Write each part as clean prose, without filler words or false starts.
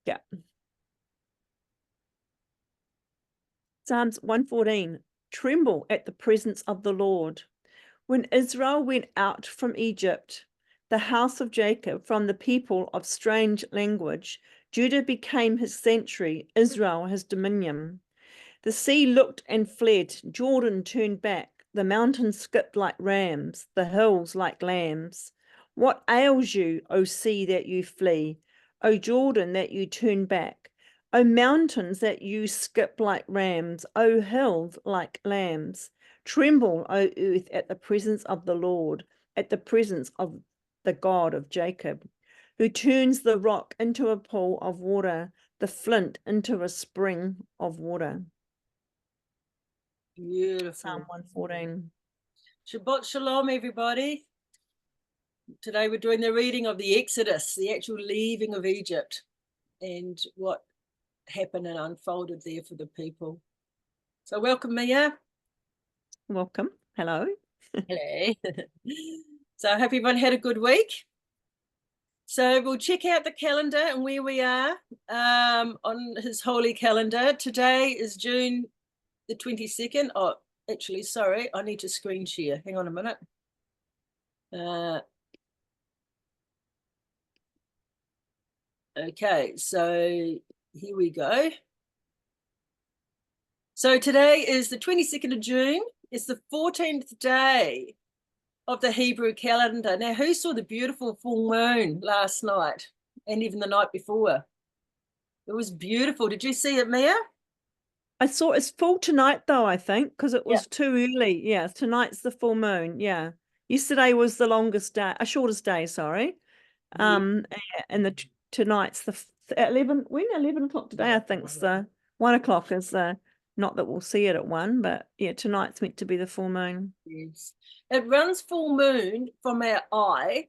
Yeah. Psalms 114. Tremble at the presence of the Lord. When Israel went out from Egypt, the house of Jacob from the people of strange language, Judah became his sanctuary, Israel his dominion. The sea looked and fled, Jordan turned back, the mountains skipped like rams, the hills like lambs. What ails you, O sea, that you flee, O Jordan, that you turn back? O mountains, that you skip like rams, O hills like lambs? Tremble, O earth, at the presence of the Lord, at the presence of the God of Jacob, who turns the rock into a pool of water, the flint into a spring of water. Beautiful. Psalm 114. Shabbat Shalom, everybody. Today we're doing the reading of the Exodus, the actual leaving of Egypt, and what happened and unfolded there for the people. So welcome, Mia. Welcome. Hello. Hello. So I hope everyone had a good week. So we'll check out the calendar and where we are on his holy calendar. Today is June the 22nd. Oh, actually, sorry, I need to screen share. Hang on a minute. Okay, so here we go. So today is the 22nd of June. It's the 14th day of the Hebrew calendar. Now, who saw the beautiful full moon last night and even the night before? It was beautiful. Did you see it, Mia? I saw it's full tonight, though, I think, because it was too early. Yeah, tonight's the full moon. Yeah. Yesterday was the longest day, shortest day, sorry. And tonight's the 11 o'clock today, I think it's the 1 o'clock is the, not that we'll see it at 1, but yeah, tonight's meant to be the full moon. Yes. It runs full moon from our eye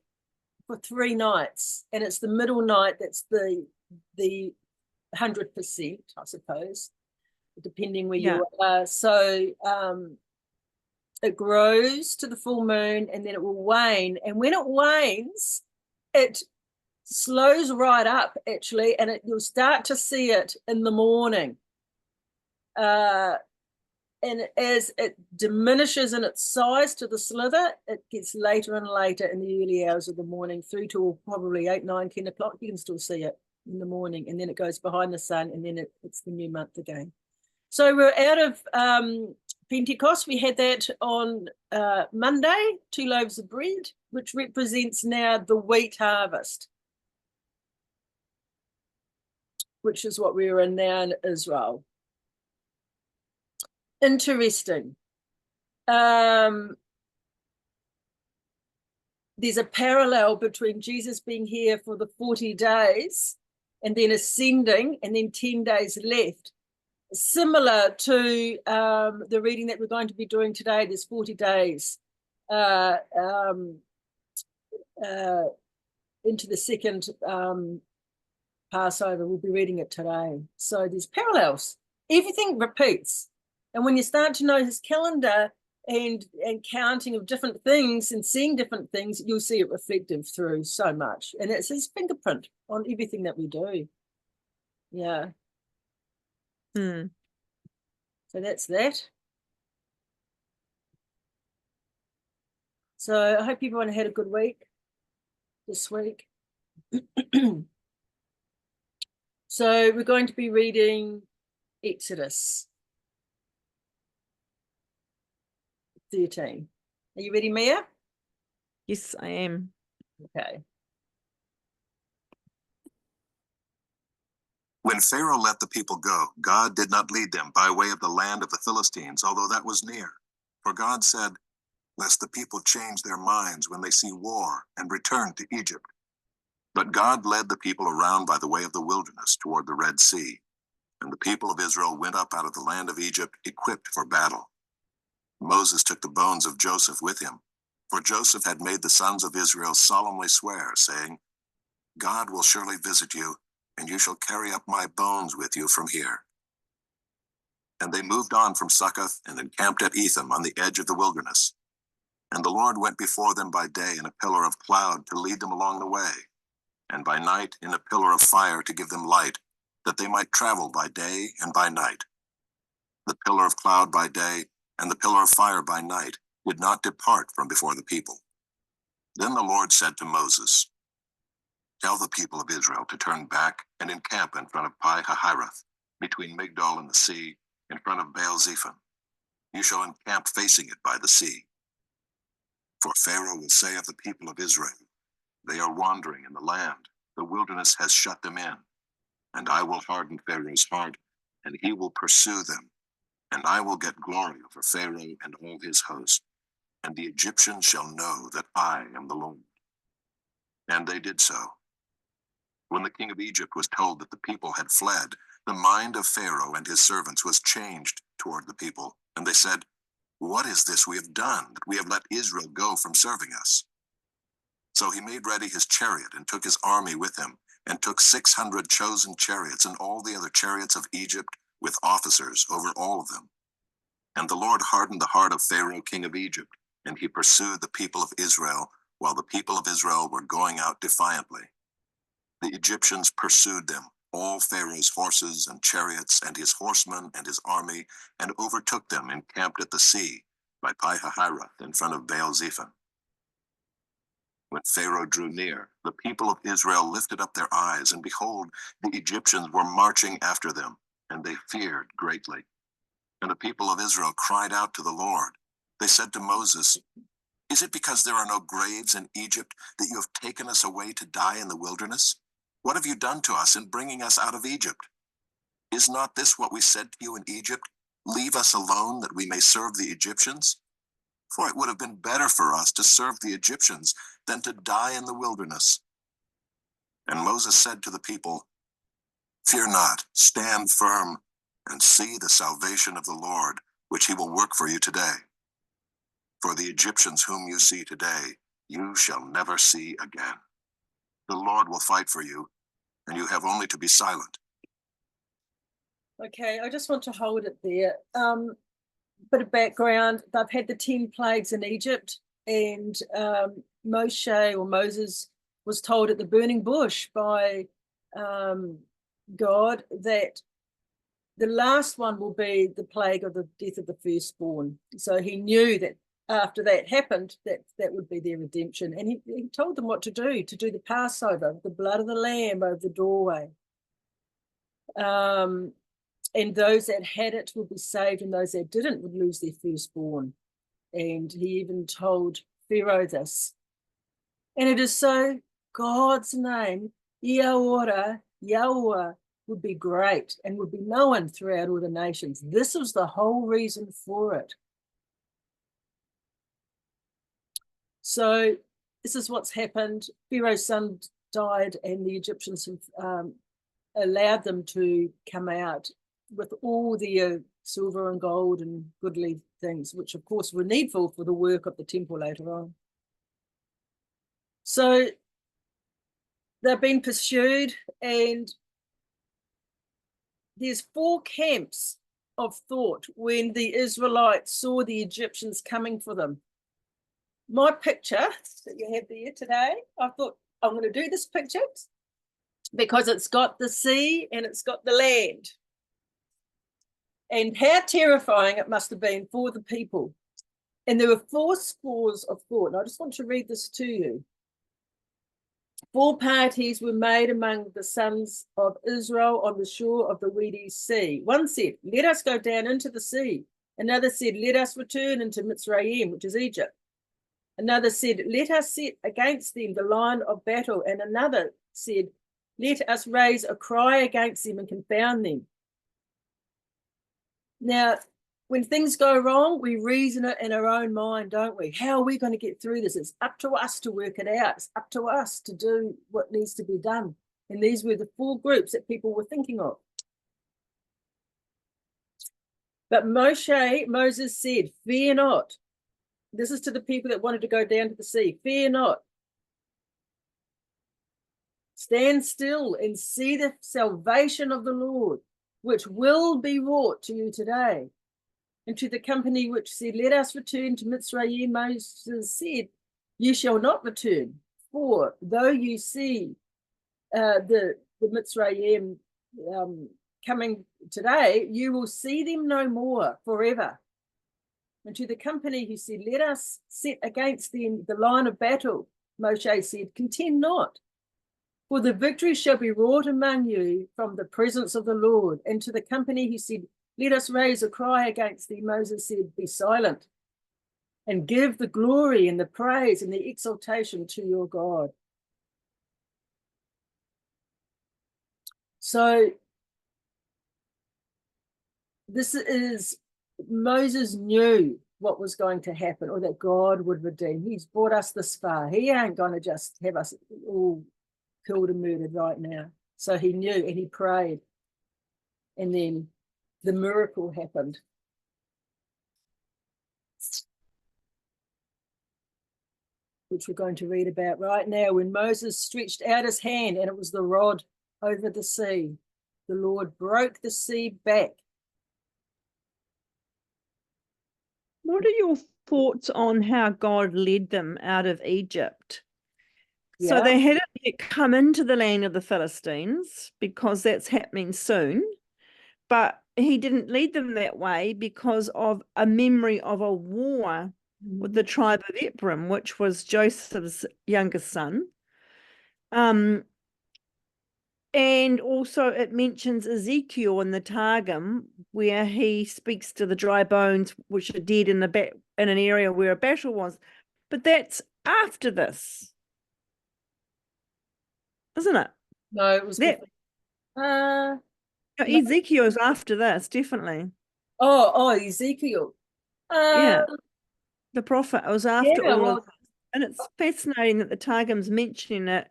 for 3 nights, and it's the middle night that's the 100%, I suppose, depending where you are. So it grows to the full moon and then it will wane. And when it wanes, it slows right up, actually, and you'll start to see it in the morning. And as it diminishes in its size to the slither, it gets later and later in the early hours of the morning through to probably 8, 9, 10 o'clock. You can still see it in the morning, and then it goes behind the sun, and then it's the new month again. So we're out of Pentecost. We had that on Monday, 2 loaves of bread, which represents now the wheat harvest, which is what we're in now in Israel. Interesting. There's a parallel between Jesus being here for the 40 days and then ascending and then 10 days left. Similar to the reading that we're going to be doing today. There's 40 days into the second Passover. We'll be reading it today. So there's parallels. Everything repeats. And when you start to know his calendar and counting of different things and seeing different things, you'll see it reflected through so much. And it's his fingerprint on everything that we do. Yeah. So that's that. So I hope everyone had a good week this week. So we're going to be reading Exodus 13. Are you ready, Mia? Yes, I am. Okay. When Pharaoh let the people go, God did not lead them by way of the land of the Philistines, although that was near. For God said, lest the people change their minds when they see war and return to Egypt. But God led the people around by the way of the wilderness toward the Red Sea. And the people of Israel went up out of the land of Egypt equipped for battle. Moses took the bones of Joseph with him, for Joseph had made the sons of Israel solemnly swear, saying, God will surely visit you, and you shall carry up my bones with you from here. And they moved on from Succoth and encamped at Etham on the edge of the wilderness. And the Lord went before them by day in a pillar of cloud to lead them along the way, and by night in a pillar of fire to give them light, that they might travel by day and by night. The pillar of cloud by day and the pillar of fire by night did not depart from before the people. Then the Lord said to Moses, "Tell the people of Israel to turn back and encamp in front of Pi-hahiroth, between Migdol and the sea, in front of Baal-zephon. You shall encamp facing it by the sea. For Pharaoh will say of the people of Israel, they are wandering in the land, the wilderness has shut them in. And I will harden Pharaoh's heart, and he will pursue them. And I will get glory over Pharaoh and all his host, and the Egyptians shall know that I am the Lord." And they did so. When the king of Egypt was told that the people had fled, the mind of Pharaoh and his servants was changed toward the people, and they said, "What is this we have done, that we have let Israel go from serving us?" So he made ready his chariot and took his army with him, and took 600 chosen chariots and all the other chariots of Egypt with officers over all of them. And the Lord hardened the heart of Pharaoh, king of Egypt, and he pursued the people of Israel, while the people of Israel were going out defiantly. The Egyptians pursued them, all Pharaoh's horses and chariots, and his horsemen and his army, and overtook them encamped at the sea by Pi-hahiroth in front of Baal-zephon. When Pharaoh drew near, the people of Israel lifted up their eyes, and behold, the Egyptians were marching after them, and they feared greatly. And the people of Israel cried out to the Lord. They said to Moses, "Is it because there are no graves in Egypt that you have taken us away to die in the wilderness? What have you done to us in bringing us out of Egypt? Is not this what we said to you in Egypt? Leave us alone that we may serve the Egyptians? For it would have been better for us to serve the Egyptians than to die in the wilderness." And Moses said to the people, "Fear not, stand firm, and see the salvation of the Lord, which he will work for you today. For the Egyptians whom you see today, you shall never see again. The Lord will fight for you, and you have only to be silent." Okay, I just want to hold it there. Bit of background. They've had the 10 plagues in Egypt, and Moses was told at the burning bush by God that the last one will be the plague of the death of the firstborn. So he knew that after that happened, that would be their redemption. And he told them what to do the Passover, the blood of the lamb over the doorway. And those that had it would be saved, and those that didn't would lose their firstborn. And he even told Pharaoh this. And it is so God's name, Yahweh, would be great and would be known throughout all the nations. This was the whole reason for it. So this is what's happened. Pharaoh's son died, and the Egyptians allowed them to come out with all the silver and gold and goodly things, which of course were needful for the work of the temple later on. So they've been pursued, and there's 4 camps of thought when the Israelites saw the Egyptians coming for them. My picture that you have there today, I thought I'm going to do this picture because it's got the sea and it's got the land. And how terrifying it must have been for the people. And there were 4 scores of thought. And I just want to read this to you. 4 parties were made among the sons of Israel on the shore of the weedy sea. One said, "Let us go down into the sea." Another said, "Let us return into Mizraim," which is Egypt. Another said, "Let us set against them the line of battle." And another said, "Let us raise a cry against them and confound them." Now, when things go wrong, we reason it in our own mind, don't we? How are we going to get through this? It's up to us to work it out. It's up to us to do what needs to be done. And these were the 4 groups that people were thinking of. But Moses said, "Fear not." This is to the people that wanted to go down to the sea. "Fear not. Stand still and see the salvation of the Lord, which will be wrought to you today." And to the company which said, "Let us return to Mizraim," Moses said, "You shall not return, for though you see the Mitzrayim coming today, you will see them no more forever. And to the company who said, let us set against them the line of battle, Moshe said, contend not, for the victory shall be wrought among you from the presence of the Lord. And to the company who said, let us raise a cry against thee, Moses said, be silent and give the glory and the praise and the exaltation to your God. So this is, Moses knew what was going to happen, or that God would redeem. He's brought us this far. He ain't going to just have us all killed and murdered right now. So he knew, and he prayed. And then the miracle happened. Which we're going to read about right now. When Moses stretched out his hand, and it was the rod over the sea, the Lord broke the sea back. What are your thoughts on how God led them out of Egypt? So Yeah. they hadn't yet come into the land of the Philistines, because that's happening soon. But he didn't lead them that way because of a memory of a war with the tribe of Ephraim, which was Joseph's youngest son. And also it mentions Ezekiel in the Targum, where he speaks to the dry bones which are dead in an area where a battle was. But that's after this, isn't it? No, it was that. no. Ezekiel is after this, definitely. Oh, Ezekiel. Yeah, the prophet was after yeah, all well, of this. And it's fascinating that the Targum's mentioning it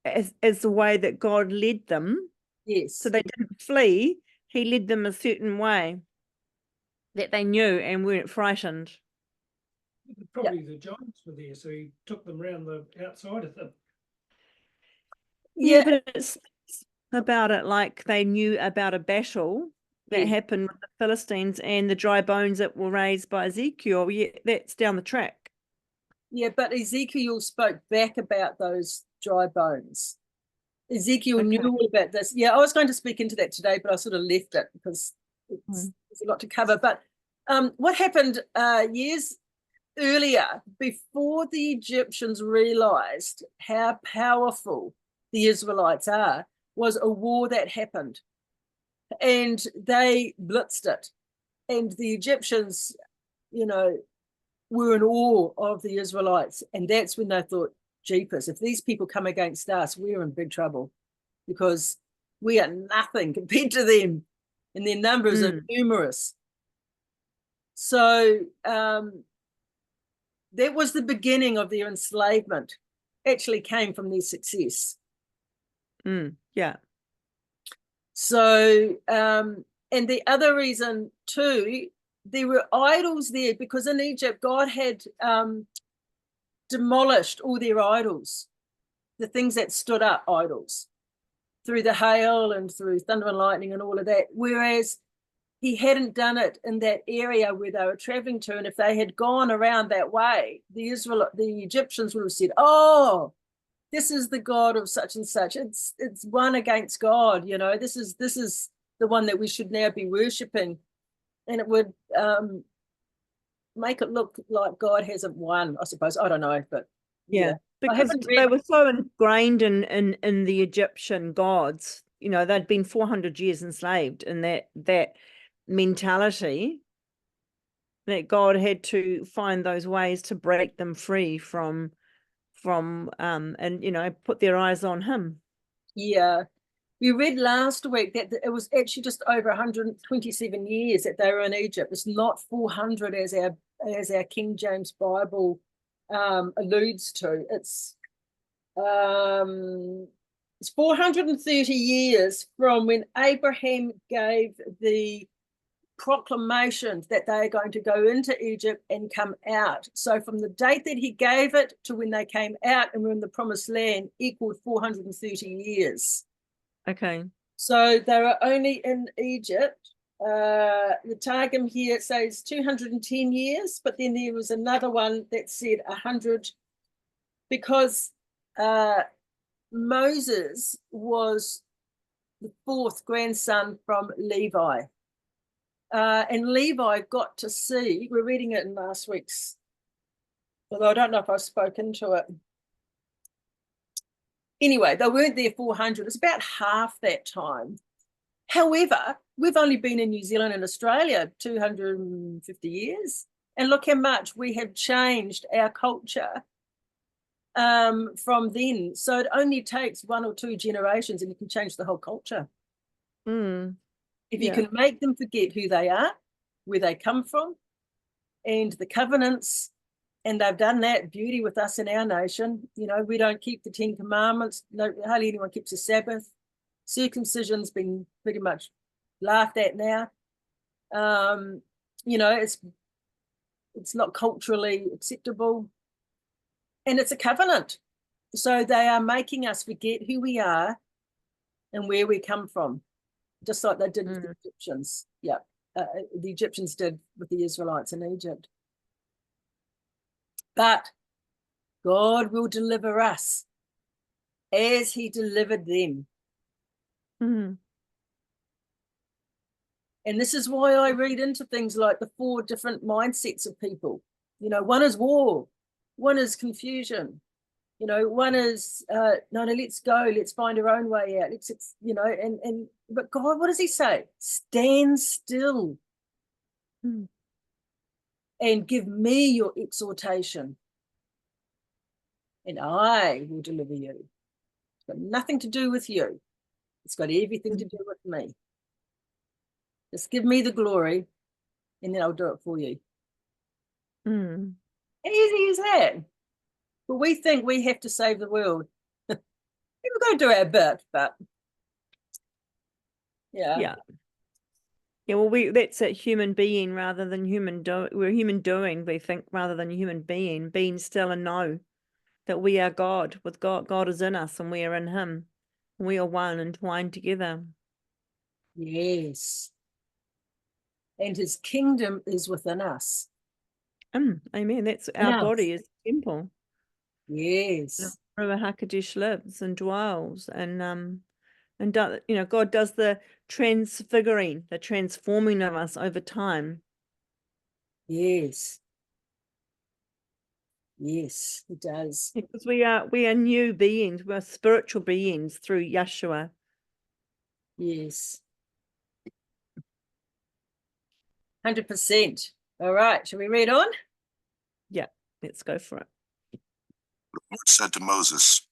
as the way that God led them. yes. So they didn't flee. He led them a certain way that they knew and weren't frightened. Probably the giants were there, so he took them around the outside of them. Yeah, but it's about it like they knew about a battle that happened with the Philistines and the dry bones that were raised by Ezekiel. Yeah, that's down the track. Yeah, but Ezekiel spoke back about those dry bones. Ezekiel knew all about this. Yeah, I was going to speak into that today, but I sort of left it because there's a lot to cover. But what happened years earlier, before the Egyptians realized how powerful the Israelites are, was a war that happened. And they blitzed it. And the Egyptians, were in awe of the Israelites. And that's when they thought, jeepers, if these people come against us, we're in big trouble, because we are nothing compared to them, and their numbers are numerous. So that was the beginning of their enslavement. Actually came from their success. Yeah. So and the other reason too, there were idols there, because in Egypt God had demolished all their idols, the things that stood up idols, through the hail and through thunder and lightning and all of that, whereas he hadn't done it in that area where they were traveling to. And if they had gone around that way, the Egyptians would have said, oh, this is the God of such and such. It's one against God, this is the one that we should now be worshipping. And it would make it look like God hasn't won, I suppose. I don't know, but yeah. Because they were so ingrained in the Egyptian gods. They'd been 400 years enslaved in that mentality, that God had to find those ways to break them free from and put their eyes on him. Yeah. We read last week that it was actually just over 127 years that they were in Egypt. It's not 400 as our King James Bible alludes to. It's 430 years from when Abraham gave the proclamation that they are going to go into Egypt and come out. So from the date that he gave it to when they came out and were in the promised land equaled 430 years. Okay. So they were only in Egypt. The Targum here says 210 years, but then there was another one that said 100, because Moses was the fourth grandson from Levi. And Levi got to see, we're reading it in last week's, although I don't know if I've spoken to it. Anyway, they weren't there 400. It's about half that time. However, we've only been in New Zealand and Australia 250 years. And look how much we have changed our culture from then. So it only takes 1 or 2 generations and you can change the whole culture. If you can make them forget who they are, where they come from, and the covenants, and they've done that beauty with us in our nation. You know, we don't keep the 10 Commandments. No, hardly anyone keeps the Sabbath. Circumcision's been pretty much laughed at now. You know, it's not culturally acceptable. And it's a covenant. So they are making us forget who we are and where we come from, just like they did with the Egyptians. Yeah, the Egyptians did with the Israelites in Egypt. But God will deliver us as he delivered them. And this is why I read into things like the 4 different mindsets of people. You know, one is war, one is confusion, you know, one is no, let's go, let's find our own way out. Let's you know, but God, what does he say? Stand still and give me your exhortation, and I will deliver you. It's got nothing to do with you. It's got everything to do with me. Just give me the glory, and then I'll do it for you. Easy as that. But we think we have to save the world. We've got to do our bit, but yeah. Well, that's a human being rather than human doing. We're human doing, we think, rather than human being still and know that we are God. With God, God is in us and we are in him. We are one, entwined together. Yes. And his kingdom is within us. Amen. That's our body is the temple. Yes. Where HaKadosh lives and dwells, and you know, God does the transfiguring, the transforming of us over time. Yes. Yes, he does. Because we are new beings, we're spiritual beings through Yeshua. Yes. 100%. All right, shall we read on? Yeah, let's go for it. The Lord said to Moses,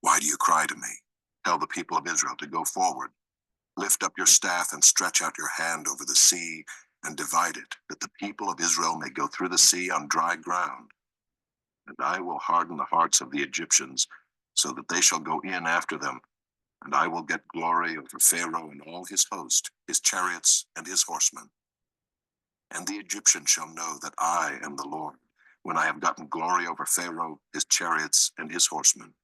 "Why do you cry to me? Tell the people of Israel to go forward. Lift up your staff and stretch out your hand over the sea and divide it, that the people of Israel may go through the sea on dry ground. And I will harden the hearts of the Egyptians, so that they shall go in after them. And I will get glory over Pharaoh and all his host, his chariots and his horsemen. And the Egyptians shall know that I am the Lord, when I have gotten glory over Pharaoh, his chariots, and his horsemen."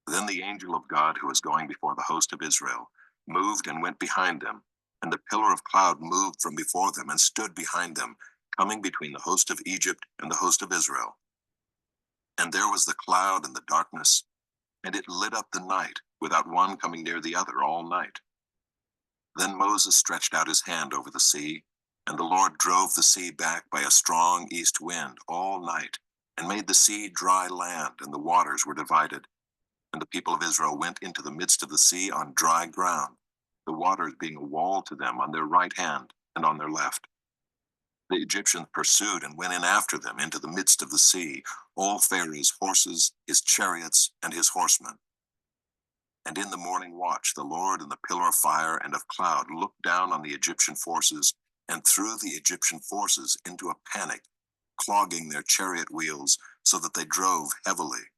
Then the angel of God, who was going before the host of Israel, moved and went behind them, and the pillar of cloud moved from before them and stood behind them, coming between the host of Egypt and the host of Israel. And there was the cloud and the darkness, and it lit up the night, without one coming near the other all night. Then Moses stretched out his hand over the sea, and the Lord drove the sea back by a strong east wind all night, and made the sea dry land, and the waters were divided. And the people of Israel went into the midst of the sea on dry ground, the waters being a wall to them on their right hand and on their left. The Egyptians pursued and went in after them into the midst of the sea, all Pharaoh's horses, his chariots, and his horsemen. And in the morning watch, the Lord in the pillar of fire and of cloud looked down on the Egyptian forces and threw the Egyptian forces into a panic, clogging their chariot wheels so that they drove heavily.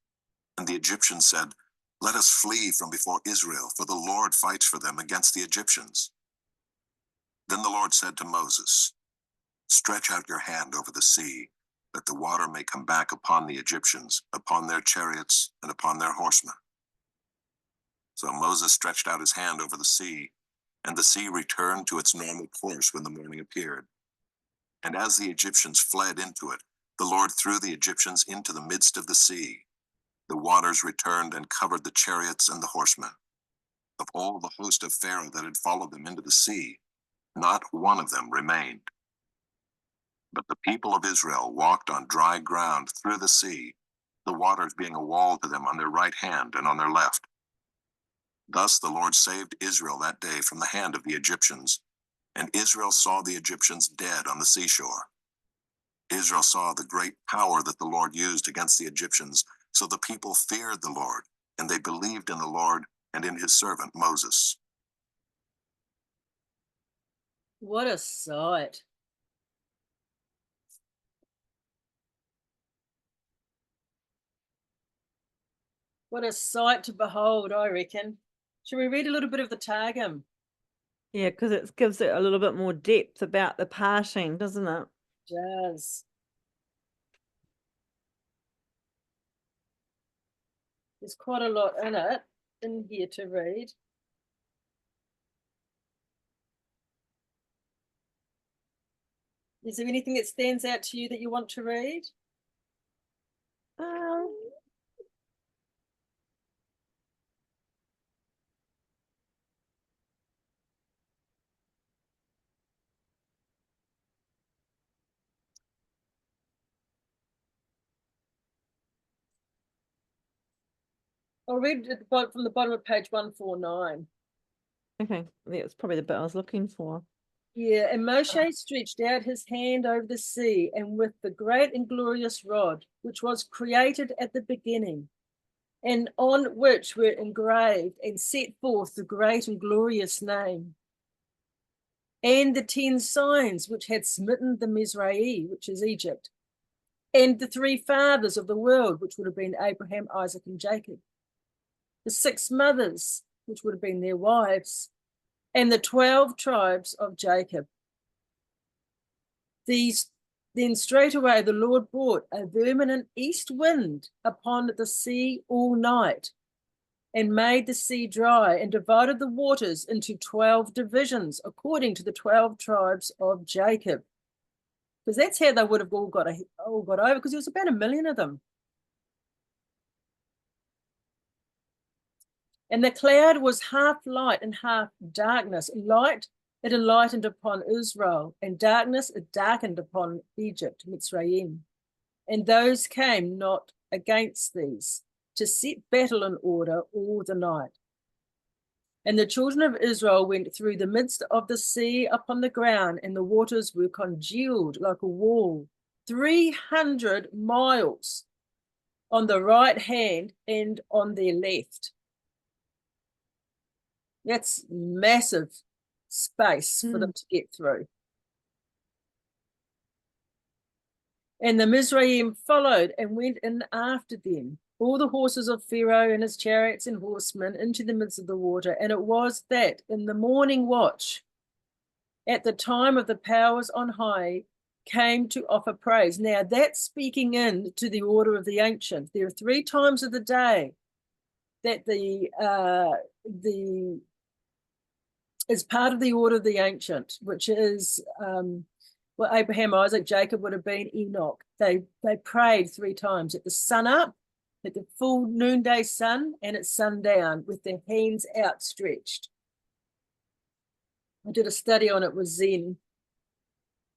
And the Egyptians said, "Let us flee from before Israel, for the Lord fights for them against the Egyptians." Then the Lord said to Moses, "Stretch out your hand over the sea, that the water may come back upon the Egyptians, upon their chariots, and upon their horsemen." So Moses stretched out his hand over the sea, and the sea returned to its normal course when the morning appeared. And as the Egyptians fled into it, the Lord threw the Egyptians into the midst of the sea. The waters returned and covered the chariots and the horsemen. Of all the host of Pharaoh that had followed them into the sea, not one of them remained. But the people of Israel walked on dry ground through the sea, the waters being a wall to them on their right hand and on their left. Thus the Lord saved Israel that day from the hand of the Egyptians, and Israel saw the Egyptians dead on the seashore. Israel saw the great power that the Lord used against the Egyptians, so the people feared the Lord, and they believed in the Lord and in his servant Moses. What a sight. What a sight to behold, I reckon. Should we read a little bit of the Targum? Yeah, because it gives it a little bit more depth about the parting, doesn't it? It does. There's quite a lot in here to read. Is there anything that stands out to you that you want to read? I'll read from the bottom of page 149. Okay, yeah, it's probably the bit I was looking for. Yeah, and Moshe stretched out his hand over the sea, and with the great and glorious rod, which was created at the beginning, and on which were engraved and set forth the great and glorious name, and the 10 signs which had smitten the Mizraim, which is Egypt, and the 3 fathers of the world, which would have been Abraham, Isaac, and Jacob, the 6 mothers, which would have been their wives, and the 12 tribes of Jacob. Then straightway the Lord brought a verminant east wind upon the sea all night, and made the sea dry, and divided the waters into 12 divisions, according to the 12 tribes of Jacob. Because that's how they would have all got over, because there was about 1 million of them. And the cloud was half light and half darkness. Light it enlightened upon Israel, and darkness it darkened upon Egypt, Mitzrayim. And those came not against these, to set battle in order all the night. And the children of Israel went through the midst of the sea upon the ground, and the waters were congealed like a wall, 300 miles on the right hand and on their left. That's massive space for them to get through. And the Mizraim followed and went in after them, all the horses of Pharaoh and his chariots and horsemen, into the midst of the water. And it was that in the morning watch, at the time of the powers on high, came to offer praise. Now that's speaking in to the order of the ancient. There are 3 times of the day that is part of the order of the ancient, which is well, Abraham, Isaac, Jacob would have been Enoch. They prayed 3 times at the sun up, at the full noonday sun, and at sundown with their hands outstretched. I did a study on it with Zen.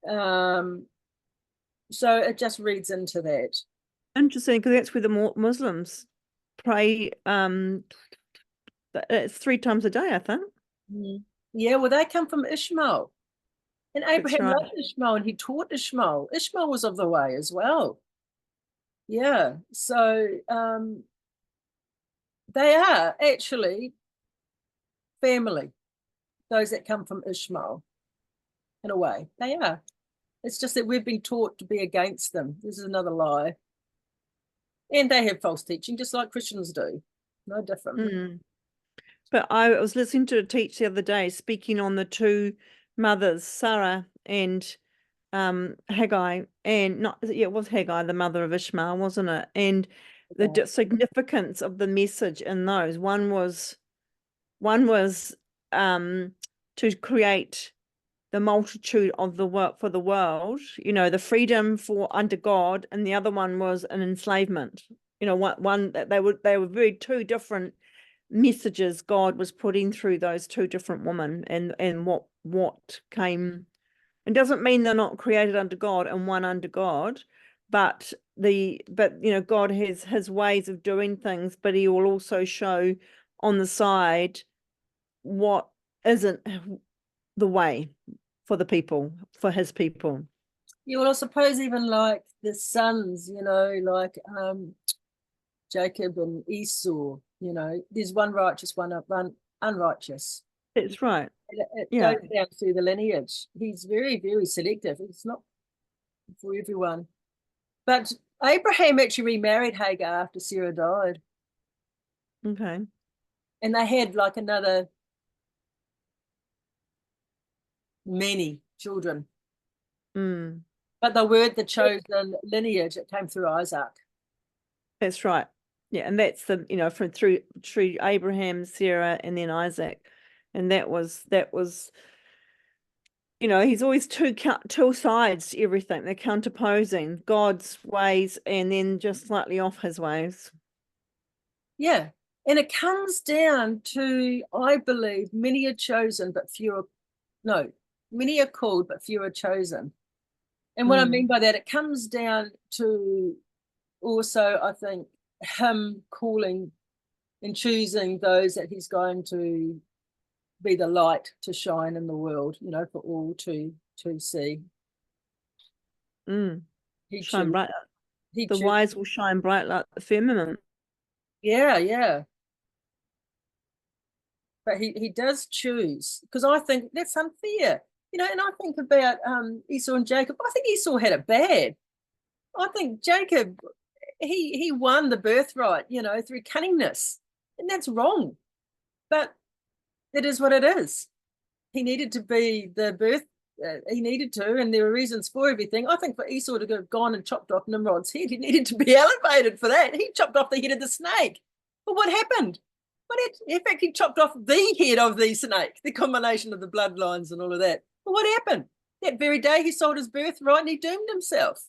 So it just reads into that. Interesting, because that's where the Muslims pray. It's 3 times a day, I think. Yeah, well, they come from Ishmael. And Abraham right. loved Ishmael, and he taught Ishmael. Ishmael was of the way as well. Yeah, so they are actually family, those that come from Ishmael, in a way. They are. It's just that we've been taught to be against them. This is another lie. And they have false teaching, just like Christians do. No different. But I was listening to a teach the other day, speaking on the 2 mothers, Sarah and Haggai, and it was Haggai, the mother of Ishmael, wasn't it? And the significance of the message in those. One was to create the multitude of the work for the world, the freedom for under God, and the other one was an enslavement. You know, one that they were very two different messages God was putting through those two different women, and what came. It doesn't mean they're not created under God and one under God, but God has his ways of doing things, but he will also show on the side what isn't the way for the people, for his people. Yeah, well, I suppose even like the sons, like Jacob and Esau, there's one righteous, one unrighteous. That's right. It goes down through the lineage. He's very, very selective. It's not for everyone. But Abraham actually remarried Hagar after Sarah died. Okay. And they had like another many children. Mm. But they weren't the chosen lineage. It came through Isaac. That's right. Yeah, and that's the from through Abraham, Sarah, and then Isaac, and that was he's always two sides to everything. They're counterposing God's ways and then just slightly off his ways. Yeah, and it comes down to, I believe, many are chosen, but many are called, but few are chosen. And what I mean by that, it comes down to also, I think, him calling and choosing those that he's going to be the light to shine in the world, for all to see. Shine bright. The wise will shine bright like the firmament. Yeah. But he does choose, because I think that's unfair. And I think about Esau and Jacob. I think Esau had it bad. I think Jacob, he won the birthright, through cunningness. And that's wrong. But it is what it is. He needed to be the birth. He needed to, and there were reasons for everything. I think for Esau to have gone and chopped off Nimrod's head, he needed to be elevated for that. He chopped off the head of the snake. But what happened? In fact, he chopped off the head of the snake, the combination of the bloodlines and all of that. But what happened? That very day he sold his birthright and he doomed himself.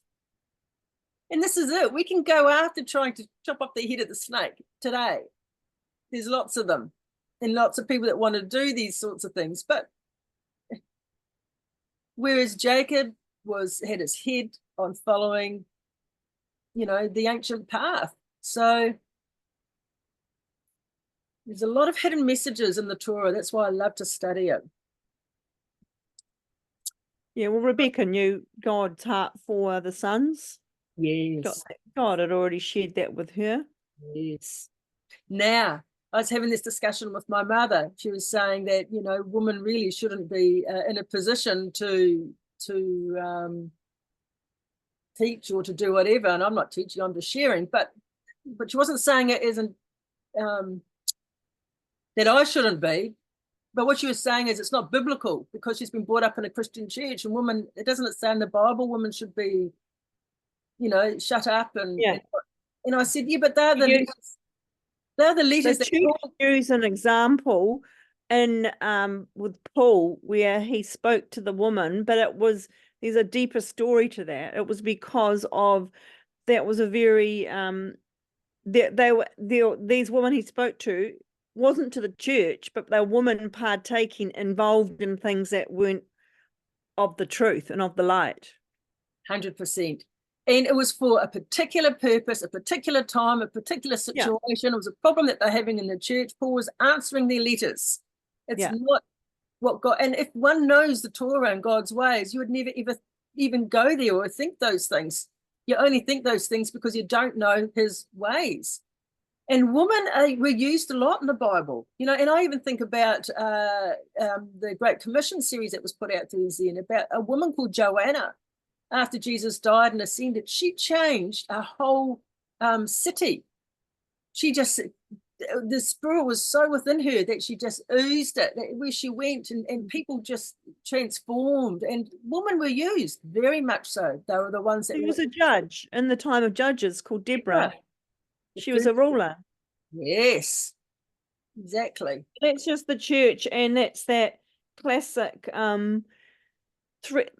And this is it. We can go after trying to chop off the head of the snake today. There's lots of them and lots of people that want to do these sorts of things. But whereas Jacob had his head on following, the ancient path. So there's a lot of hidden messages in the Torah. That's why I love to study it. Yeah, well, Rebecca knew God's heart for the sons. Yes. God had already shared that with her. Yes. Now, I was having this discussion with my mother. She was saying that, women really shouldn't be in a position to teach or to do whatever. And I'm not teaching, I'm just sharing. But she wasn't saying it isn't that I shouldn't be. But what she was saying is it's not biblical, because she's been brought up in a Christian church, and women, it doesn't say in the Bible women should be, shut up and I said, yeah, but they're the leaders. They're the leaders that use an example in with Paul where he spoke to the woman, but there's a deeper story to that. It was because of that was a very these women he spoke to wasn't to the church, but they're women involved in things that weren't of the truth and of the light. 100%. And it was for a particular purpose, a particular time, a particular situation. It was a problem that they're having in the church. Paul was answering their letters. It's not what God, and if one knows the Torah and God's ways, you would never ever even go there or think those things. You only think those things because you don't know his ways. And women were used a lot in the Bible, and I even think about the Great Commission series that was put out through Zen about a woman called Joanna. After Jesus died and ascended, she changed a whole city. The spirit was so within her that she just oozed it, that where she went and people just transformed, and women were used very much so. They were the ones that... There was a judge in the time of Judges called Deborah. She was a ruler. Yes, exactly. That's just the church, and that's that classic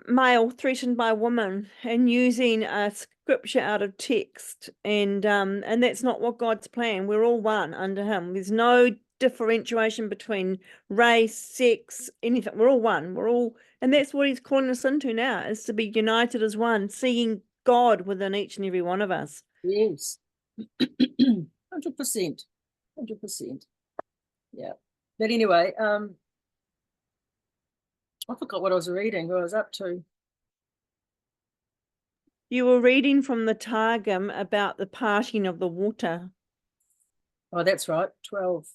male threatened by woman and using a scripture out of text, and that's not what God's plan. We're all one under him. There's no differentiation between race, sex, anything. We're all one. We're all, and that's what he's calling us into now, is to be united as one, seeing God within each and every one of us. Yes. 100%. 100%. Yeah. But anyway, I forgot what I was reading, what I was up to. You were reading from the Targum about the parting of the water. Oh, that's right, 12.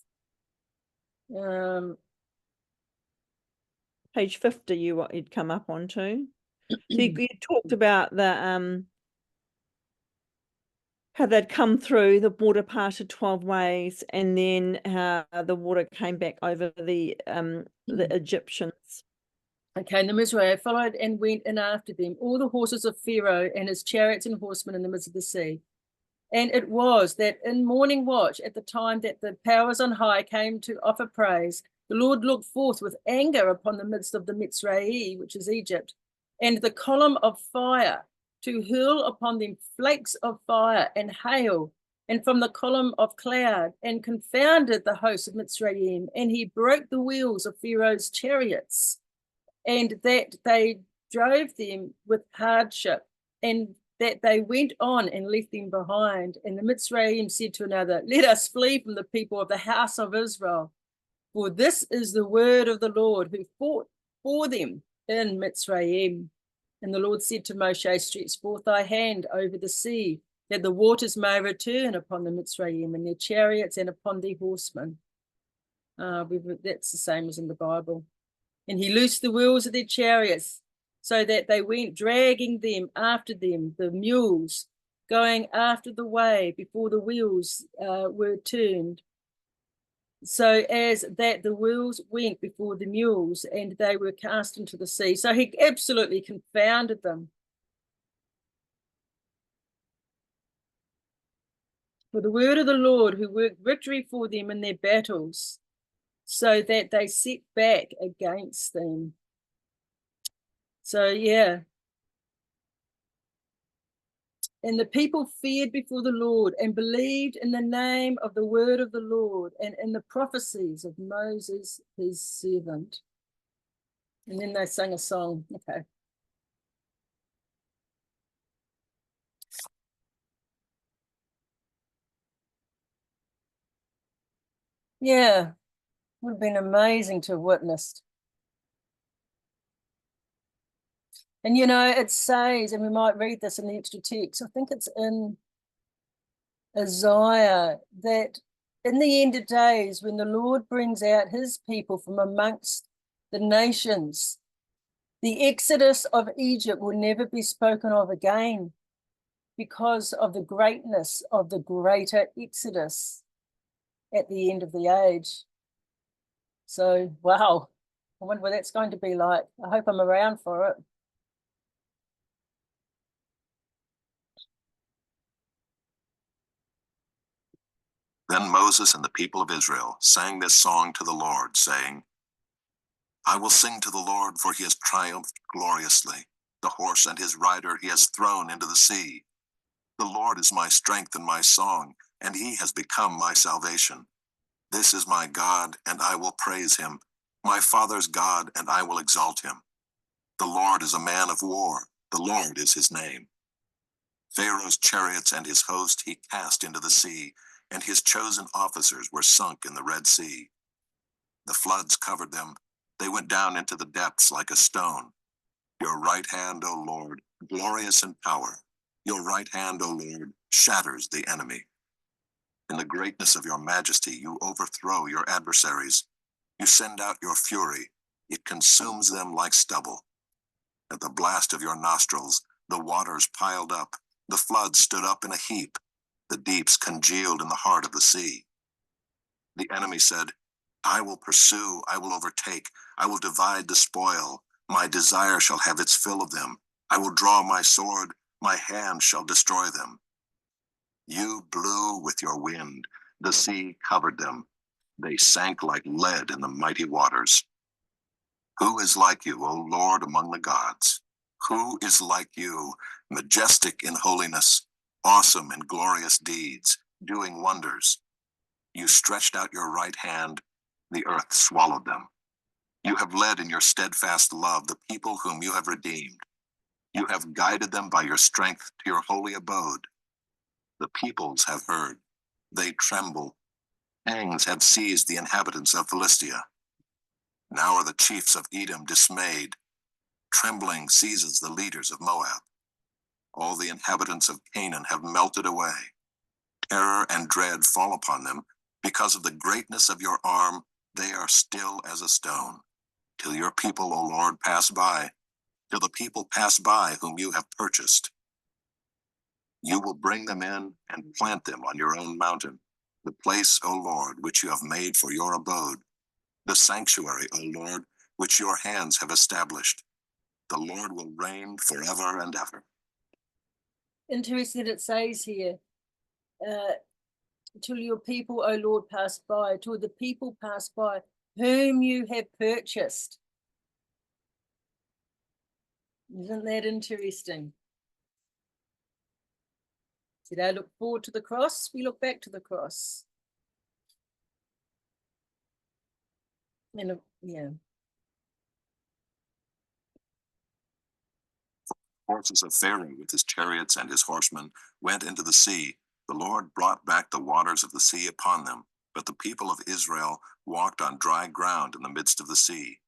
Page 50 you'd come up onto. So you talked about the how they'd come through, the water parted 12 ways, and then how the water came back over the Egyptians. Okay, and the Mizraim followed and went in after them, all the horses of Pharaoh and his chariots and horsemen in the midst of the sea. And it was that in morning watch, at the time that the powers on high came to offer praise, the Lord looked forth with anger upon the midst of the Mitzrayim, which is Egypt, and the column of fire, to hurl upon them flakes of fire and hail, and from the column of cloud, and confounded the host of Mitzrayim, and he broke the wheels of Pharaoh's chariots, and that they drove them with hardship, and that they went on and left them behind. And the Mitzrayim said to another, let us flee from the people of the house of Israel, for this is the word of the Lord, who fought for them in Mitzrayim. And the Lord said to Moshe, stretch forth thy hand over the sea, that the waters may return upon the Mitzrayim and their chariots and upon their horsemen. That's the same as in the Bible. And he loosed the wheels of their chariots, so that they went dragging them after them, the mules, going after the way before the wheels were turned. So as that the wheels went before the mules, and they were cast into the sea. So he absolutely confounded them. For the word of the Lord, who worked victory for them in their battles, so that they set back against them. So, yeah. And the people feared before the Lord and believed in the name of the word of the Lord and in the prophecies of Moses, his servant. And then they sang a song. Okay. Yeah, would have been amazing to have witnessed. And, you know, it says, and we might read this in the extra text, I think it's in Isaiah, that in the end of days, when the Lord brings out his people from amongst the nations, the exodus of Egypt will never be spoken of again because of the greatness of the greater exodus at the end of the age. So, wow, I wonder what that's going to be like. I hope I'm around for it. Then Moses and the people of Israel sang this song to the Lord, saying, I will sing to the Lord, for he has triumphed gloriously. The horse and his rider he has thrown into the sea. The Lord is my strength and my song, and he has become my salvation. This is my God, and I will praise him, my father's God, and I will exalt him. The Lord is a man of war. The Lord is his name. Pharaoh's chariots and his host he cast into the sea, and his chosen officers were sunk in the Red Sea. The floods covered them. They went down into the depths like a stone. Your right hand, O Lord, glorious in power. Your right hand, O Lord, shatters the enemy. In the greatness of your majesty, you overthrow your adversaries. You send out your fury. It consumes them like stubble. At the blast of your nostrils, the waters piled up. The floods stood up in a heap. The deeps congealed in the heart of the sea. The enemy said, I will pursue, I will overtake, I will divide the spoil. My desire shall have its fill of them. I will draw my sword, my hand shall destroy them. You blew with your wind, the sea covered them. They sank like lead in the mighty waters. Who is like you, O Lord, among the gods? Who is like you, majestic in holiness, awesome in glorious deeds, doing wonders? You stretched out your right hand, the earth swallowed them. You have led in your steadfast love the people whom you have redeemed. You have guided them by your strength to your holy abode. The peoples have heard. They tremble. Pangs have seized the inhabitants of Philistia. Now are the chiefs of Edom dismayed. Trembling seizes the leaders of Moab. All the inhabitants of Canaan have melted away. Terror and dread fall upon them. Because of the greatness of your arm, they are still as a stone. Till your people, O Lord, pass by. Till the people pass by whom you have purchased. You will bring them in and plant them on your own mountain, the place, O Lord, which you have made for your abode, the sanctuary, O Lord, which your hands have established. The Lord will reign forever and ever. Interesting that it says here, till your people, O Lord, pass by, till the people pass by, whom you have purchased. Isn't that interesting? Did I look forward to the cross? We look back to the cross. And yeah. Horses of Pharaoh with his chariots and his horsemen went into the sea. The Lord brought back the waters of the sea upon them, but the people of Israel walked on dry ground in the midst of the sea.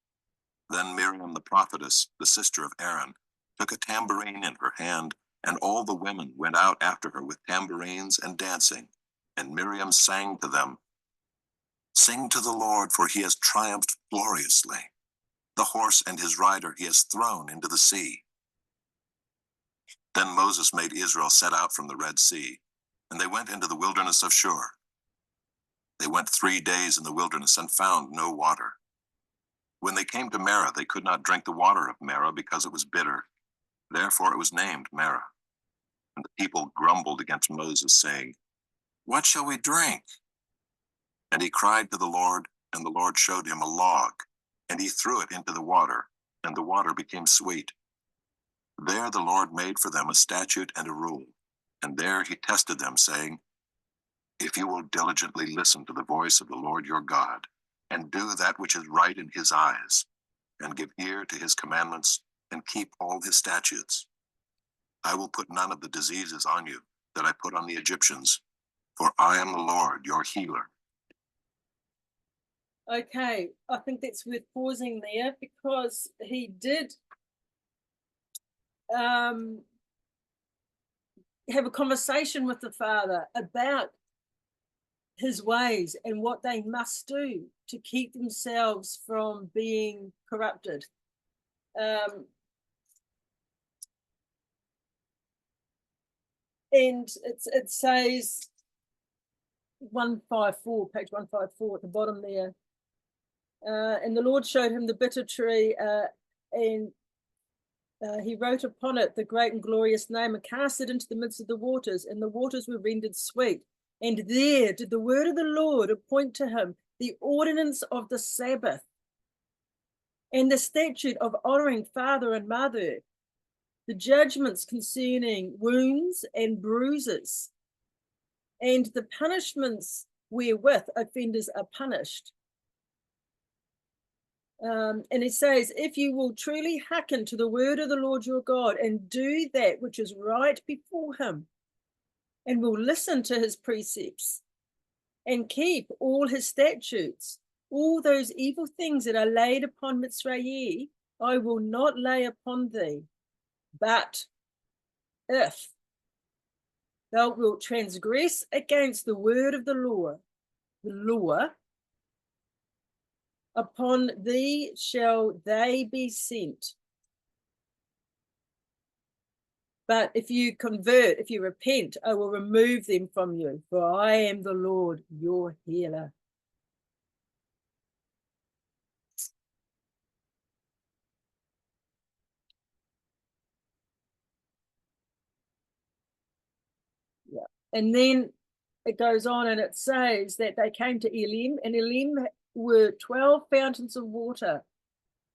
Then Miriam the prophetess, the sister of Aaron, took a tambourine in her hand, and all the women went out after her with tambourines and dancing. And Miriam sang to them, "Sing to the Lord, for he has triumphed gloriously. The horse and his rider he has thrown into the sea." Then Moses made Israel set out from the Red Sea, and they went into the wilderness of Shur. They went 3 days in the wilderness and found no water. When they came to Marah, they could not drink the water of Marah because it was bitter. Therefore it was named Marah. And the people grumbled against Moses, saying, "What shall we drink?" And he cried to the Lord, and the Lord showed him a log, and he threw it into the water, and the water became sweet. There the Lord made for them a statute and a rule, and there he tested them, saying, "If you will diligently listen to the voice of the Lord your God, and do that which is right in his eyes, and give ear to his commandments, and keep all his statutes, I will put none of the diseases on you that I put on the Egyptians, for I am the Lord your healer." Okay, I think that's worth pausing there, because he did have a conversation with the Father about his ways and what they must do to keep themselves from being corrupted. And it says 154, page 154 at the bottom there. And the Lord showed him the bitter tree, and he wrote upon it the great and glorious name, and cast it into the midst of the waters, and the waters were rendered sweet. And there did the word of the Lord appoint to him the ordinance of the Sabbath, and the statute of honoring father and mother, the judgments concerning wounds and bruises, and the punishments wherewith offenders are punished. And it says, if you will truly hearken to the word of the Lord your God, and do that which is right before him, and will listen to his precepts, and keep all his statutes, all those evil things that are laid upon Mitzrayim, I will not lay upon thee. But if thou wilt transgress against the word of the law, upon thee shall they be sent. But if you convert, if you repent, I will remove them from you, for I am the Lord, your healer. Yeah. And then it goes on and it says that they came to Elim, and Elim were 12 fountains of water,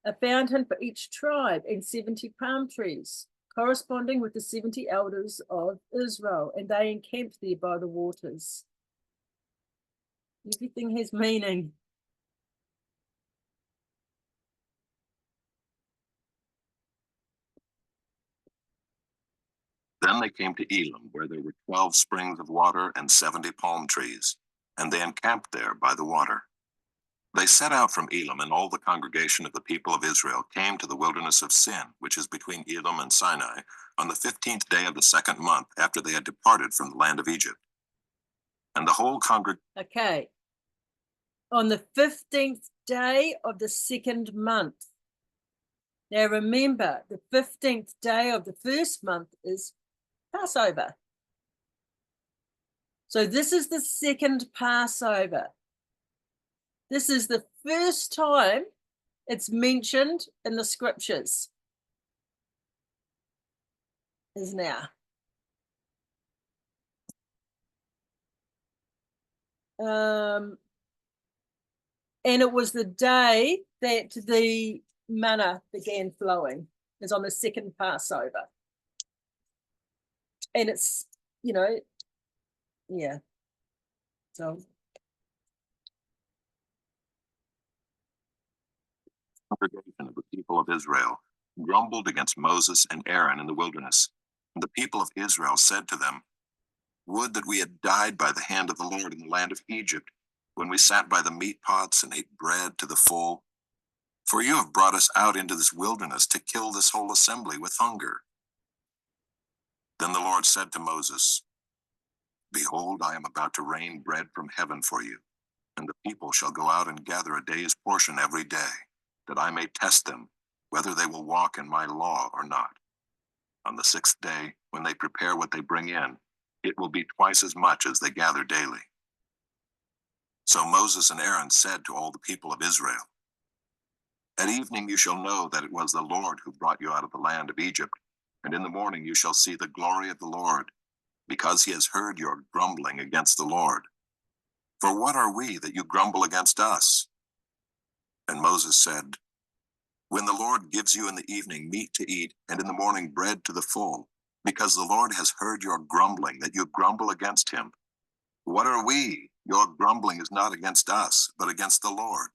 a fountain for each tribe, and 70 palm trees, corresponding with the 70 elders of Israel, and they encamped there by the waters. Everything has meaning. Then they came to Elim, where there were 12 springs of water and 70 palm trees, and they encamped there by the water. They set out from Elim, and all the congregation of the people of Israel came to the wilderness of Sin, which is between Elim and Sinai, on the 15th day of the 2nd month after they had departed from the land of Egypt. And the whole congregation. Okay. On the 15th day of the 2nd month. Now remember, the 15th day of the 1st month is Passover. So this is the 2nd Passover. This is the first time it's mentioned in the scriptures. Is now. And it was the day that the manna began flowing. It's on the 2nd Passover. And it's, yeah. So Congregation of the people of Israel grumbled against Moses and Aaron in the wilderness. And the people of Israel said to them, "Would that we had died by the hand of the Lord in the land of Egypt, when we sat by the meat pots and ate bread to the full. For you have brought us out into this wilderness to kill this whole assembly with hunger." Then the Lord said to Moses, "Behold, I am about to rain bread from heaven for you, and the people shall go out and gather a day's portion every day, that I may test them, whether they will walk in my law or not. On the 6th day, when they prepare what they bring in, it will be twice as much as they gather daily." So Moses and Aaron said to all the people of Israel, "At evening you shall know that it was the Lord who brought you out of the land of Egypt, and in the morning you shall see the glory of the Lord, because he has heard your grumbling against the Lord. For what are we that you grumble against us?" And Moses said, "When the Lord gives you in the evening meat to eat, and in the morning bread to the full, because the Lord has heard your grumbling, that you grumble against him. What are we? Your grumbling is not against us, but against the Lord."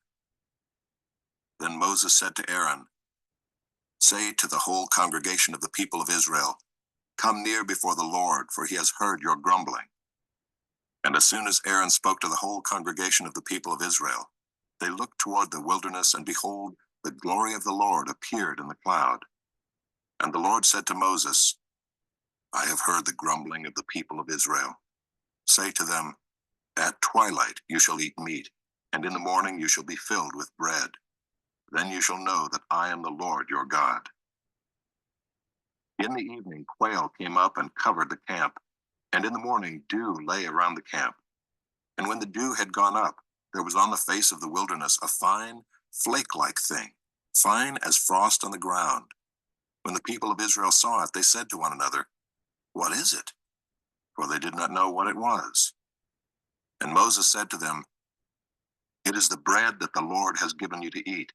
Then Moses said to Aaron, "Say to the whole congregation of the people of Israel, 'Come near before the Lord, for he has heard your grumbling.'" And as soon as Aaron spoke to the whole congregation of the people of Israel, they looked toward the wilderness, and behold, the glory of the Lord appeared in the cloud. And the Lord said to Moses, "I have heard the grumbling of the people of Israel. Say to them, at twilight you shall eat meat, and in the morning you shall be filled with bread. Then you shall know that I am the Lord your God." In the evening quail came up and covered the camp, and in the morning dew lay around the camp. And when the dew had gone up, there was on the face of the wilderness a fine, flake-like thing, fine as frost on the ground. When the people of Israel saw it, they said to one another, "What is it?" For they did not know what it was. And Moses said to them, "It is the bread that the Lord has given you to eat.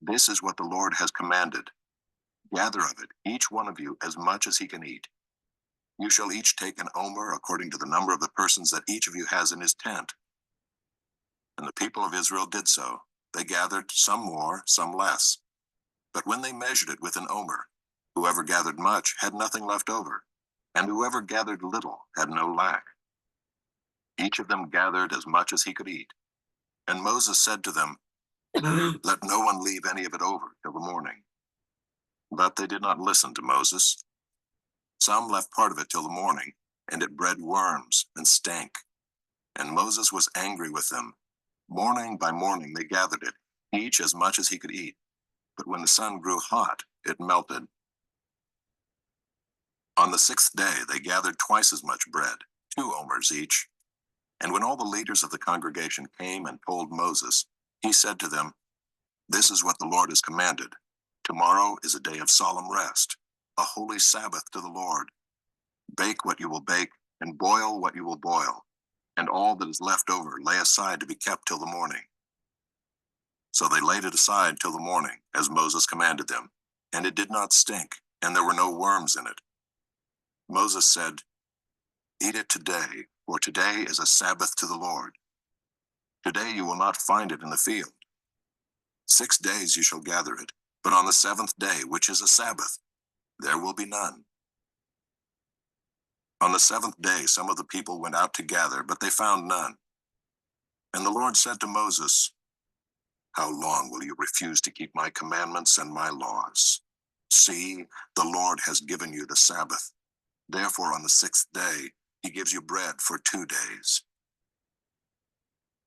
This is what the Lord has commanded. Gather of it, each one of you, as much as he can eat. You shall each take an omer according to the number of the persons that each of you has in his tent." And the people of Israel did so. They gathered some more, some less. But when they measured it with an omer, whoever gathered much had nothing left over, and whoever gathered little had no lack. Each of them gathered as much as he could eat. And Moses said to them, "Let no one leave any of it over till the morning." But they did not listen to Moses. Some left part of it till the morning, and it bred worms and stank. And Moses was angry with them. Morning by morning they gathered it, each as much as he could eat. But when the sun grew hot, it melted. On the 6th day they gathered twice as much bread, 2 omers each. And when all the leaders of the congregation came and told Moses, he said to them, "This is what the Lord has commanded. Tomorrow is a day of solemn rest, a holy Sabbath to the Lord. Bake what you will bake, and boil what you will boil, and all that is left over lay aside to be kept till the morning. So they laid it aside till the morning, as Moses commanded them, and it did not stink, and there were no worms in it. Moses said, "Eat it today, for today is a Sabbath to the Lord. Today you will not find it in the field. 6 days you shall gather it, but on the 7th day, which is a Sabbath, there will be none." On the 7th day some of the people went out to gather, but they found none. And the Lord said to Moses, "How long will you refuse to keep my commandments and my laws? See, the Lord has given you the Sabbath. Therefore on the 6th day he gives you bread for 2 days.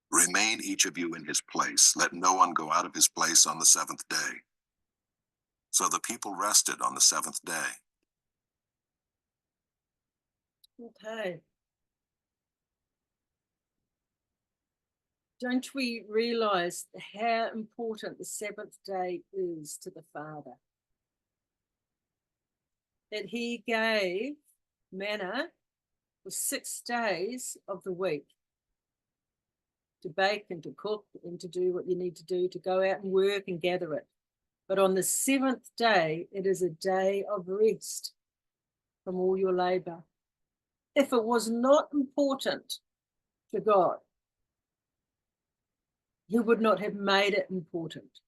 Remain each of you in his place. Let no one go out of his place on the 7th day." So the people rested on the 7th day. Okay. Don't we realize how important the 7th day is to the Father? That he gave manna for 6 days of the week to bake and to cook and to do what you need to do, to go out and work and gather it. But on the 7th day, it is a day of rest from all your labor. If it was not important to God, he would not have made it important.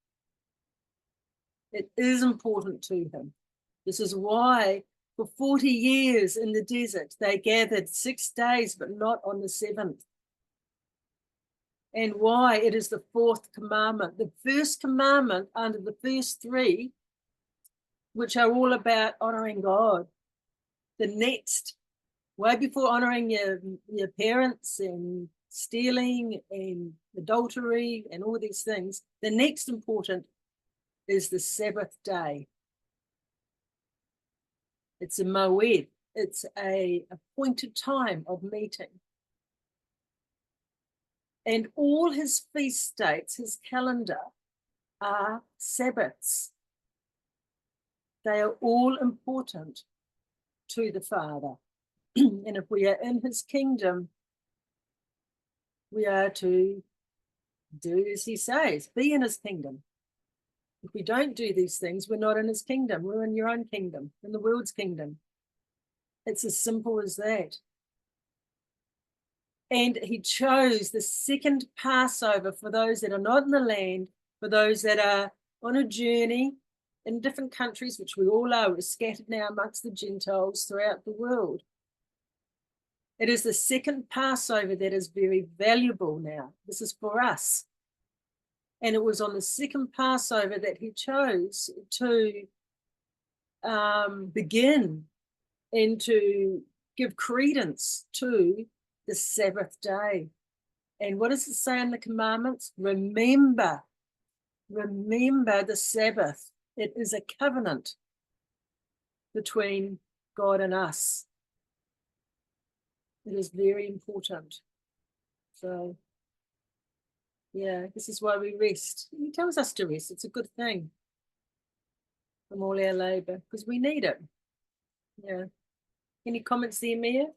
It is important to him. This is why for 40 years in the desert, they gathered 6 days, but not on the 7th. And why it is the 4th commandment. The first commandment under the first 3, which are all about honoring God. The next, way before honoring your parents and stealing and adultery and all these things, the next important is the Sabbath day. It's a moed. It's a appointed time of meeting. And all his feast dates, his calendar, are Sabbaths. They are all important to the Father. And if we are in his kingdom, we are to do as he says, be in his kingdom. If we don't do these things, we're not in his kingdom. We're in your own kingdom, in the world's kingdom. It's as simple as that. And he chose the second Passover for those that are not in the land, for those that are on a journey in different countries, which we all are. We're scattered now amongst the Gentiles throughout the world. It is the second Passover that is very valuable now. This is for us. And it was on the second Passover that he chose to begin and to give credence to the Sabbath day. And what does it say in the commandments? Remember the Sabbath. It is a covenant between God and us. It is very important. So, yeah, this is why we rest. He tells us to rest. It's a good thing from all our labor because we need it. Yeah. Any comments there, Mia?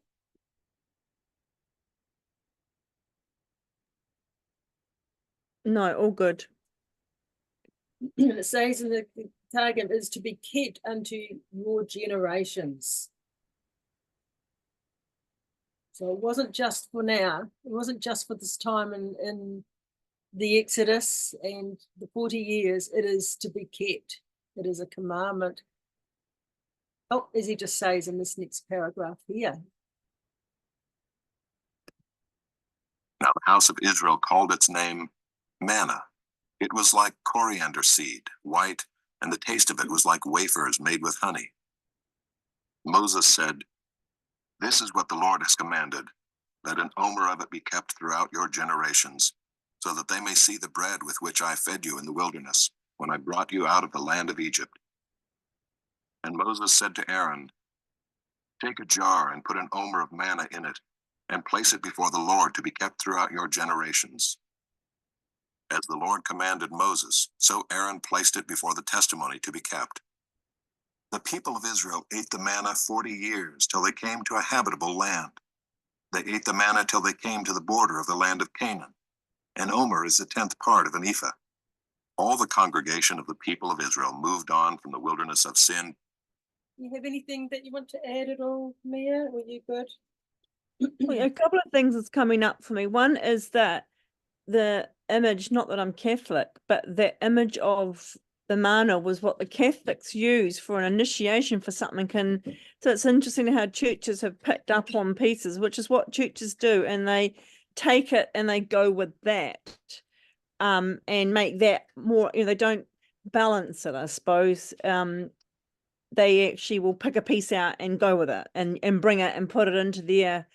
No, all good. And it says in the Targum is to be kept unto your generations. So it wasn't just for now. It wasn't just for this time in the Exodus and the 40 years. It is to be kept. It is a commandment. Oh, as he just says in this next paragraph here. Now the house of Israel called its name manna. It was like coriander seed, white, and the taste of it was like wafers made with honey. Moses said, "This is what the Lord has commanded. Let an omer of it be kept throughout your generations, so that they may see the bread with which I fed you in the wilderness, when I brought you out of the land of Egypt." And Moses said to Aaron, "Take a jar and put an omer of manna in it, and place it before the Lord to be kept throughout your generations." As the Lord commanded Moses, so Aaron placed it before the testimony to be kept. The people of Israel ate the manna 40 years till they came to a habitable land. They ate the manna till they came to the border of the land of Canaan. An omer is the 10th part of an ephah. All the congregation of the people of Israel moved on from the wilderness of Sin. You have anything that you want to add at all, Mia? Were you good? Well, a couple of things that's coming up for me. One is that the image, not that I'm Catholic, but the image of the manna was what the Catholics use for an initiation for something. And so it's interesting how churches have picked up on pieces, which is what churches do, and they take it and they go with that, and make that more, they don't balance it, I suppose. They actually will pick a piece out and go with it and bring it and put it into their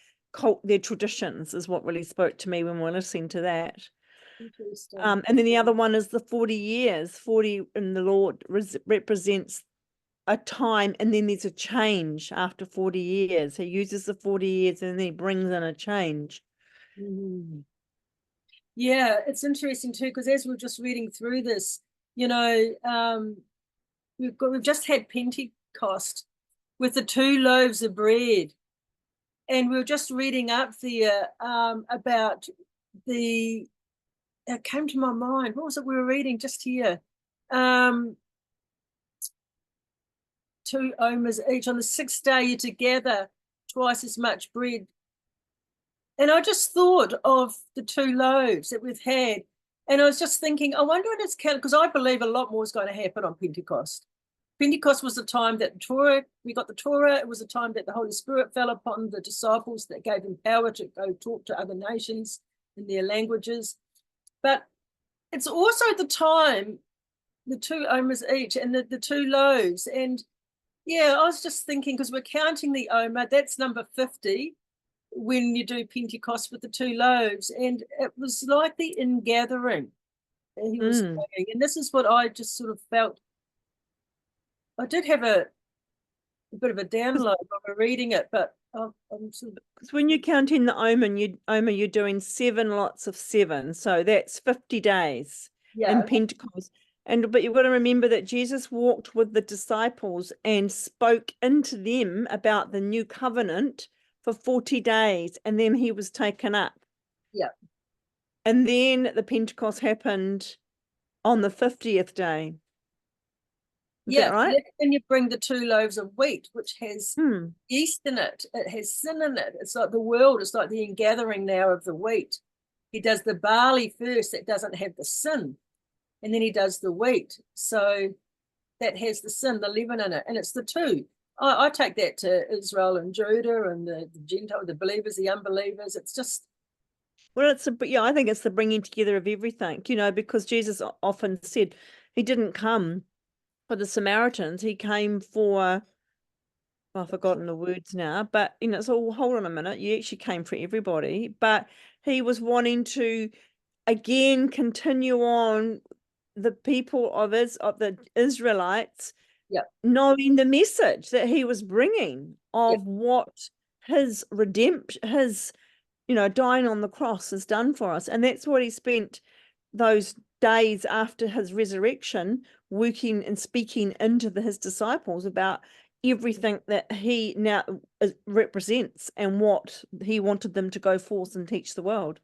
their traditions, is what really spoke to me when we're listening to that. Interesting. And then the other one is the 40 years. 40 in the Lord represents a time, and then there's a change after 40 years. He uses the 40 years and then he brings in a change. Yeah, it's interesting too, because as we're just reading through this, we've just had Pentecost with the 2 loaves of bread, and we were just reading up there about it came to my mind. What was it we were reading just here? 2 omers each. On the 6th day, you together twice as much bread. And I just thought of the 2 loaves that we've had. And I was just thinking, I wonder if it's counted, because I believe a lot more is going to happen on Pentecost. Pentecost was the time that we got the Torah. It was the time that the Holy Spirit fell upon the disciples, that gave them power to go talk to other nations in their languages. But it's also the time, the 2 omers each and the 2 loaves. And yeah, I was just thinking, because we're counting the omer, that's number 50 when you do Pentecost with the 2 loaves. And it was like the ingathering that he was doing. And this is what I just sort of felt. I did have a bit of a download when we're reading it, but I'm sort of... Because when you're counting the omer, you're doing 7 lots of 7. So that's 50 days in Pentecost. But you've got to remember that Jesus walked with the disciples and spoke into them about the new covenant for 40 days, and then he was taken up. Yeah. And then the Pentecost happened on the 50th day. Is that right? Then you bring the 2 loaves of wheat, which has yeast in it. It has sin in it. It's like the world. It's like the ingathering now of the wheat. He does the barley first, that doesn't have the sin. And then he does the wheat. So that has the sin, the leaven in it. And it's the 2. I take that to Israel and Judah and the Gentiles, the believers, the unbelievers. It's just... Well, I think it's the bringing together of everything, because Jesus often said he didn't come for the Samaritans. He came for, I've forgotten the words now, but, so hold on a minute. You actually came for everybody, but he was wanting to, again, continue on the people of the Israelites, knowing the message that he was bringing of what his redemption, his, dying on the cross has done for us. And that's what he spent those days after his resurrection working and speaking into his disciples about everything that he now represents and what he wanted them to go forth and teach the world.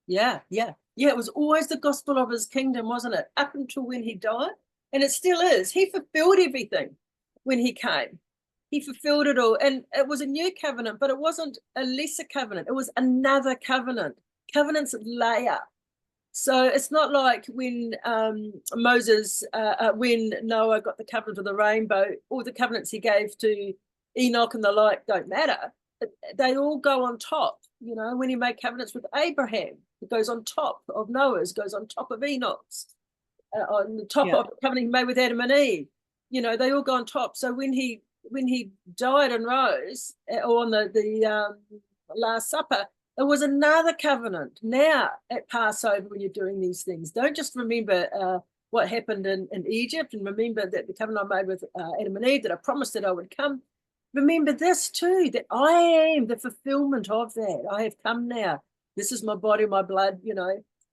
Yeah, it was always the gospel of his kingdom, wasn't it? Up until when he died. And it still is. He fulfilled everything when he came. He fulfilled it all. And it was a new covenant, but it wasn't a lesser covenant. It was another covenant. Covenants layer. So it's not like when when Noah got the covenant of the rainbow, all the covenants he gave to Enoch and the like don't matter. They all go on top. When he made covenants with Abraham, it goes on top of Noah's, goes on top of Enoch's, on the top of the covenant he made with Adam and Eve. They all go on top. So when he died and rose, or on the Last Supper, it was another covenant. Now at Passover, when you're doing these things, don't just remember what happened in Egypt, and remember that the covenant I made with Adam and Eve, that I promised that I would come. Remember this too, that I am the fulfillment of that. I have come now. This is my body, my blood,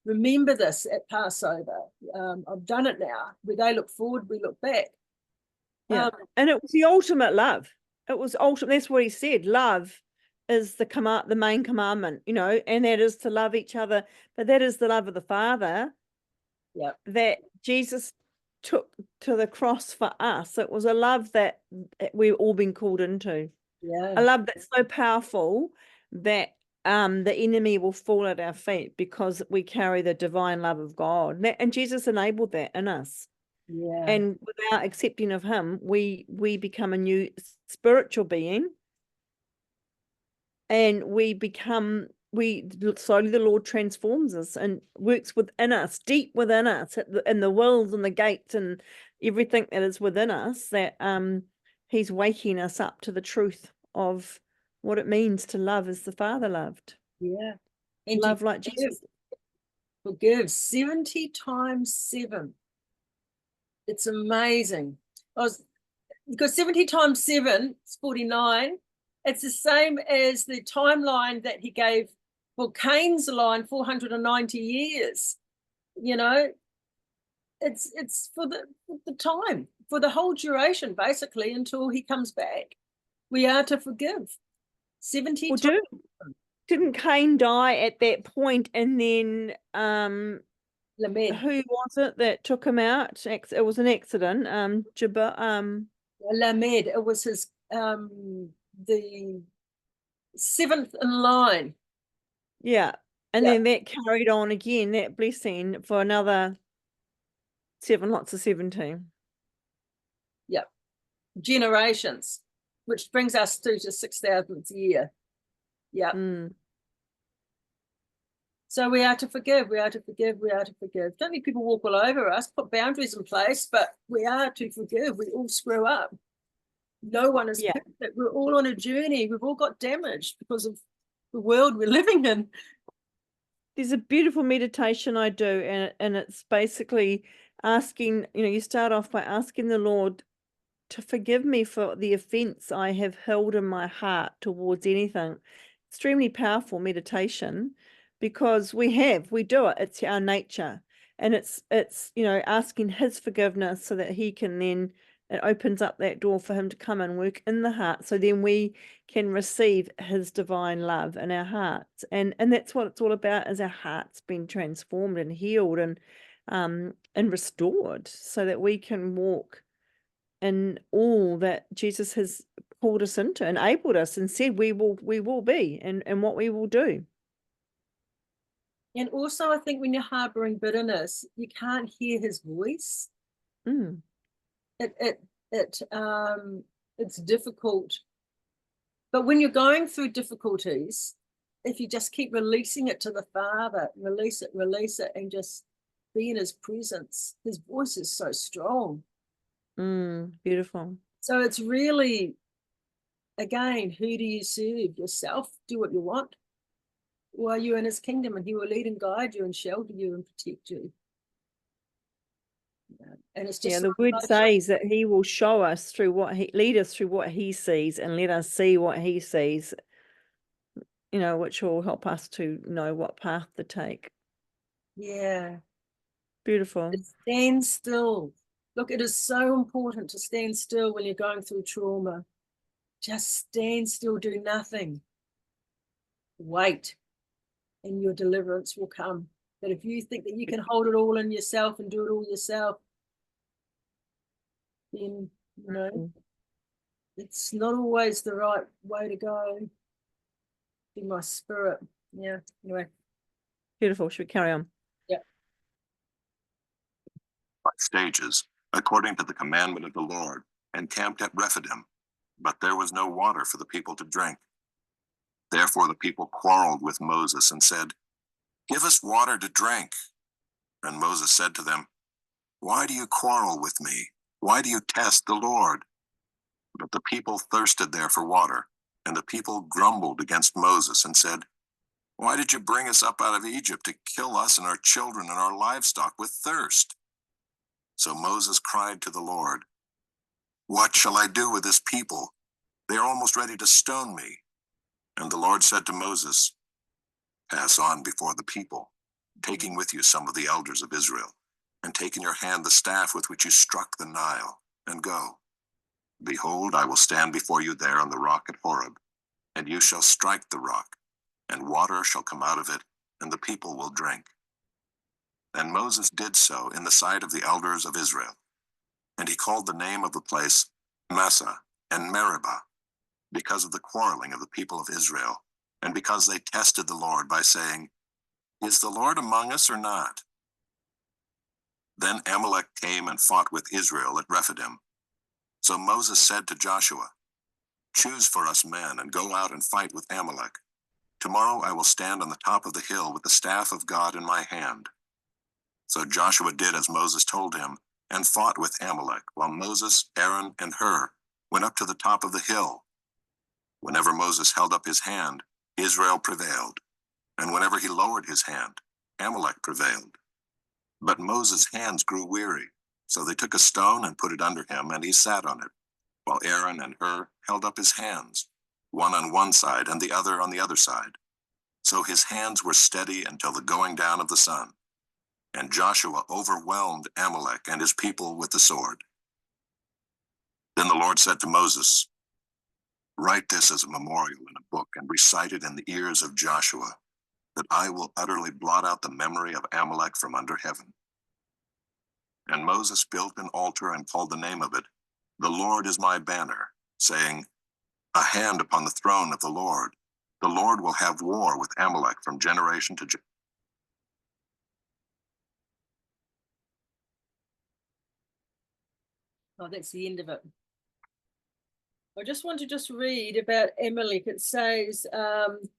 Remember this at Passover. I've done it now. Where they look forward, we look back. Yeah. And it was the ultimate love. It was ultimate. That's what he said. Love is the main commandment, and that is to love each other. But that is the love of the Father Yep. that Jesus took to the cross for us. It was a love that we've all been called into. Yeah. A love that's so powerful that the enemy will fall at our feet because we carry the divine love of God. And Jesus enabled that in us. Yeah. And without accepting of him, we become a new spiritual being. And slowly the Lord transforms us and works within us, deep within us, in the wills and the gates and everything that is within us, that he's waking us up to the truth of what it means to love as the Father loved. Yeah. And Love like Jesus. Forgive 70 times 7. It's amazing. Because 70 times 7 is 49. It's the same as the timeline that he gave for Cain's line, 490 years. You know, it's for the time, for the whole duration, basically, until he comes back. We are to forgive 70 times. Didn't Cain die at that point, and then Lamed. who was it that took him out? It was an accident. Lamed. It was his the 7th in line. Yeah. And then that carried on again, that blessing, for another 7 lots of 17. Yep. Generations, which brings us through to 6,000th year. Yeah. So we are to forgive, we are to forgive, we are to forgive. Don't let people walk all over us, put boundaries in place, but we are to forgive. We all screw up. No one is perfect. We're all on a journey. We've all got damaged because of the world we're living in. There's a beautiful meditation I do, and it's basically asking, you start off by asking the Lord to forgive me for the offense I have held in my heart towards anything. Extremely powerful meditation, because we do it. It's our nature, and it's asking his forgiveness so that he can then, it opens up that door for him to come and work in the heart, so then we can receive his divine love in our hearts. And that's what it's all about, is our hearts being transformed and healed and restored, so that we can walk in all that Jesus has called us into, enabled us, and said we will be, and what we will do. And also, I think when you're harboring bitterness, you can't hear his voice. It's difficult. But when you're going through difficulties, if you just keep releasing it to the Father, release it, and just be in his presence, his voice is so strong. Beautiful. So it's really, again, who do you serve? Yourself? Do what you want? Or are you in his kingdom, and he will lead and guide you and shelter you and protect you? And it's just the word says that he will show us lead us through what he sees, and let us see what he sees, which will help us to know what path to take. Yeah. Beautiful. Stand still. Look, it is so important to stand still when you're going through trauma. Just stand still, do nothing. Wait, and your deliverance will come. But if you think that you can hold it all in yourself and do it all yourself, then, it's not always the right way to go. Be my spirit. Yeah, anyway. Beautiful. Should we carry on? Yeah. By stages, according to the commandment of the Lord, and camped at Rephidim, but there was no water for the people to drink. Therefore the people quarreled with Moses and said, "Give us water to drink." And Moses said to them, "Why do you quarrel with me? Why do you test the Lord?" But the people thirsted there for water, and the people grumbled against Moses and said, "Why did you bring us up out of Egypt to kill us and our children and our livestock with thirst?" So Moses cried to the Lord, "What shall I do with this people? They are almost ready to stone me." And the Lord said to Moses, "Pass on before the people, taking with you some of the elders of Israel, and take in your hand the staff with which you struck the Nile, and go. Behold, I will stand before you there on the rock at Horeb, and you shall strike the rock, and water shall come out of it, and the people will drink. And Moses did so in the sight of the elders of Israel. And he called the name of the place Massah and Meribah, because of the quarreling of the people of Israel, and because they tested the Lord by saying, "Is the Lord among us or not?" Then Amalek came and fought with Israel at Rephidim. So Moses said to Joshua, "Choose for us men and go out and fight with Amalek. Tomorrow I will stand on the top of the hill with the staff of God in my hand." So Joshua did as Moses told him and fought with Amalek, while Moses, Aaron, and Hur went up to the top of the hill. Whenever Moses held up his hand, Israel prevailed, and whenever he lowered his hand, Amalek prevailed. But Moses' hands grew weary, so they took a stone and put it under him, and he sat on it, while Aaron and Hur held up his hands, one on one side and the other on the other side. So his hands were steady until the going down of the sun. And Joshua overwhelmed Amalek and his people with the sword. Then the Lord said to Moses, "Write this as a memorial in a book and recite it in the ears of Joshua, that I will utterly blot out the memory of Amalek from under heaven." And Moses built an altar and called the name of it, "The Lord is my banner," saying, "A hand upon the throne of the Lord. The Lord will have war with Amalek from generation to generation." Oh, that's the end of it. I just want to read about Amalek. It says, and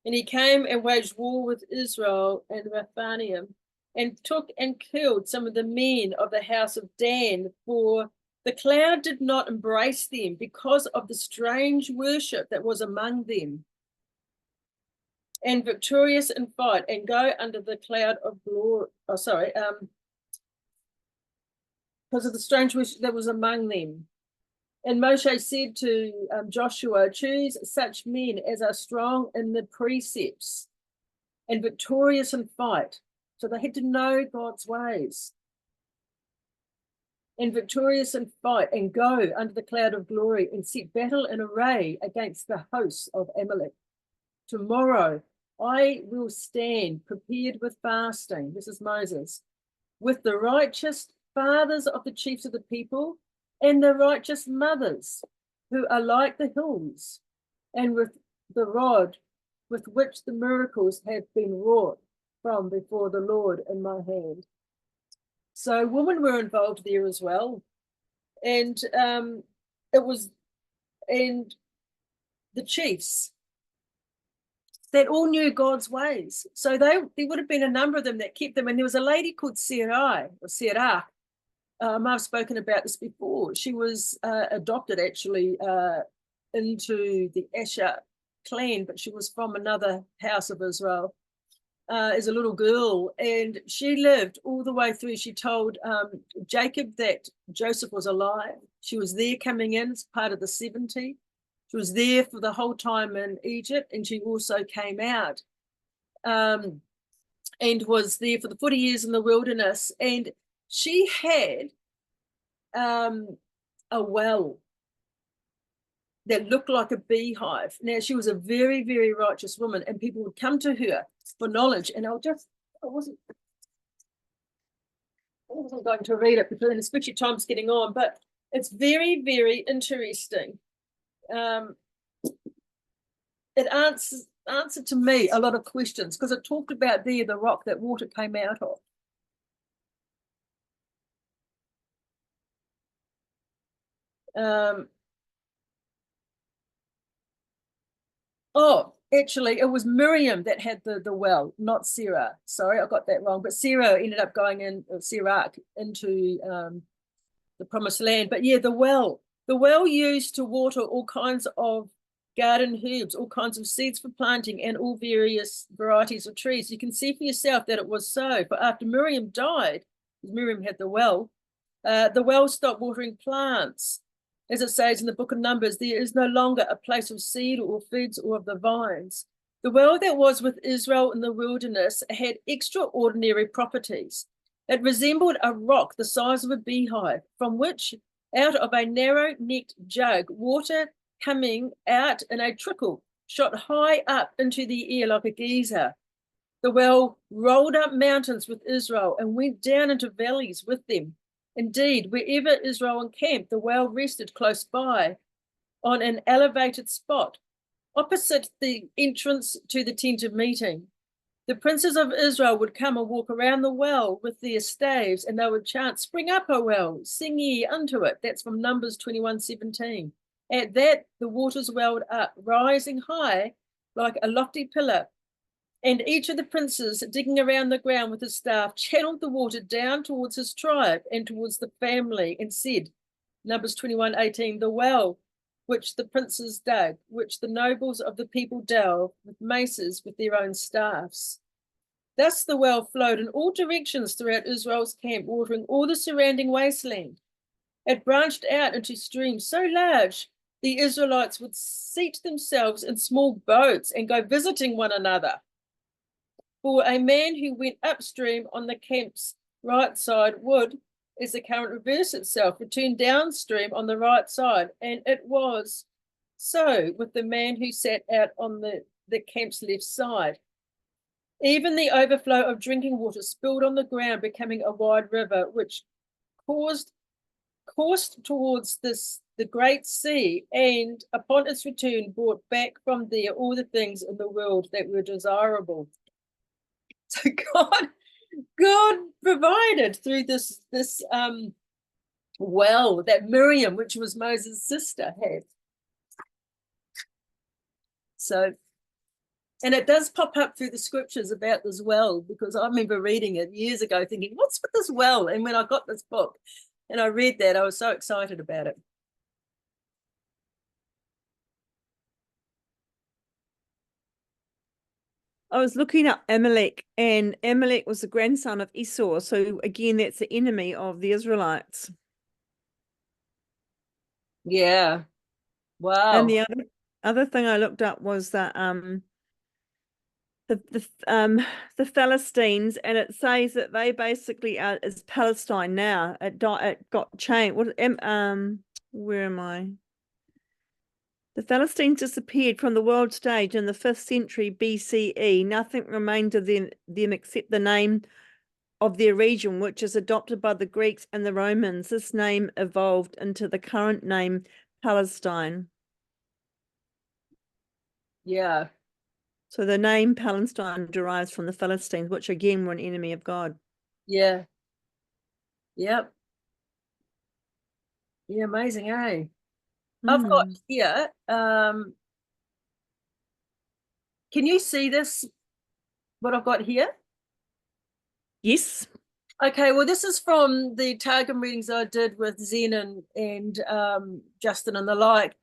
he came and waged war with Israel and Rephaim, and took and killed some of the men of the house of Dan, for the cloud did not embrace them because of the strange worship that was among them. And victorious in fight, and go under the cloud of glory. Because of the strange worship that was among them. And Moshe said to Joshua, "Choose such men as are strong in the precepts and victorious in fight." So they had to know God's ways. "And victorious in fight, and go under the cloud of glory, and set battle in array against the hosts of Amalek. Tomorrow I will stand prepared with fasting." This is Moses. "With the righteous fathers of the chiefs of the people, and the righteous mothers who are like the hills, and with the rod with which the miracles have been wrought from before the Lord in my hand." So women were involved there as well. And and the chiefs that all knew God's ways. So there would have been a number of them that kept them. And there was a lady called Serach. I've spoken about this before. She was adopted actually into the Asher clan, but she was from another house of Israel as a little girl. And she lived all the way through. She told Jacob that Joseph was alive. She was there coming in as part of the 70. She was there for the whole time in Egypt, and she also came out and was there for the 40 years in the wilderness. And she had a well that looked like a beehive. Now, she was a very, very righteous woman, and people would come to her for knowledge. And I wasn't going to read it because especially time's getting on, but it's very, very interesting. It answered to me a lot of questions because it talked about the rock that water came out of. Actually, it was Miriam that had the well, not Sarah. Sorry, I got that wrong. But Sarah ended up going in, Sirach, into the promised land. But yeah, the well used to water all kinds of garden herbs, all kinds of seeds for planting, and all various varieties of trees. You can see for yourself that it was so. But after Miriam died, Miriam had the well stopped watering plants. As it says in the book of Numbers, there is no longer a place of seed or figs or of the vines. The well that was with Israel in the wilderness had extraordinary properties. It resembled a rock the size of a beehive, from which, out of a narrow-necked jug, water coming out in a trickle, shot high up into the air like a geyser. The well rolled up mountains with Israel and went down into valleys with them. Indeed, wherever Israel encamped, the well rested close by on an elevated spot opposite the entrance to the tent of meeting. The princes of Israel would come and walk around the well with their staves, and they would chant, "Spring up, O well, sing ye unto it." That's from Numbers 21:17. At that, the waters welled up, rising high like a lofty pillar. And each of the princes, digging around the ground with his staff, channeled the water down towards his tribe and towards the family, and said, Numbers 21:18, the well which the princes dug, which the nobles of the people delved with maces with their own staffs. Thus the well flowed in all directions throughout Israel's camp, watering all the surrounding wasteland. It branched out into streams so large the Israelites would seat themselves in small boats and go visiting one another. For a man who went upstream on the camp's right side would, as the current reversed itself, return downstream on the right side. And it was so with the man who sat out on the camp's left side. Even the overflow of drinking water spilled on the ground, becoming a wide river, which coursed towards the great sea, and upon its return brought back from there all the things in the world that were desirable. So God provided through this well that Miriam, which was Moses' sister, had. So, and it does pop up through the scriptures about this well, because I remember reading it years ago thinking, what's with this well? And when I got this book and I read that, I was so excited about it. I was looking up Amalek, and Amalek was the grandson of Esau. So again, that's the enemy of the Israelites. Yeah. Wow. And the other thing I looked up was that the Philistines, and it says that they basically is Palestine now. It got changed. Where am I? The Philistines disappeared from the world stage in the 5th century BCE. Nothing remained of them except the name of their region, which is adopted by the Greeks and the Romans. This name evolved into the current name Palestine. Yeah. So the name Palestine derives from the Philistines, which again were an enemy of God. Yeah. Yep. Yeah, amazing, eh? I've got here, can you see this, what I've got here? Yes. Okay, well, this is from the Targum readings I did with Zen and Justin and the like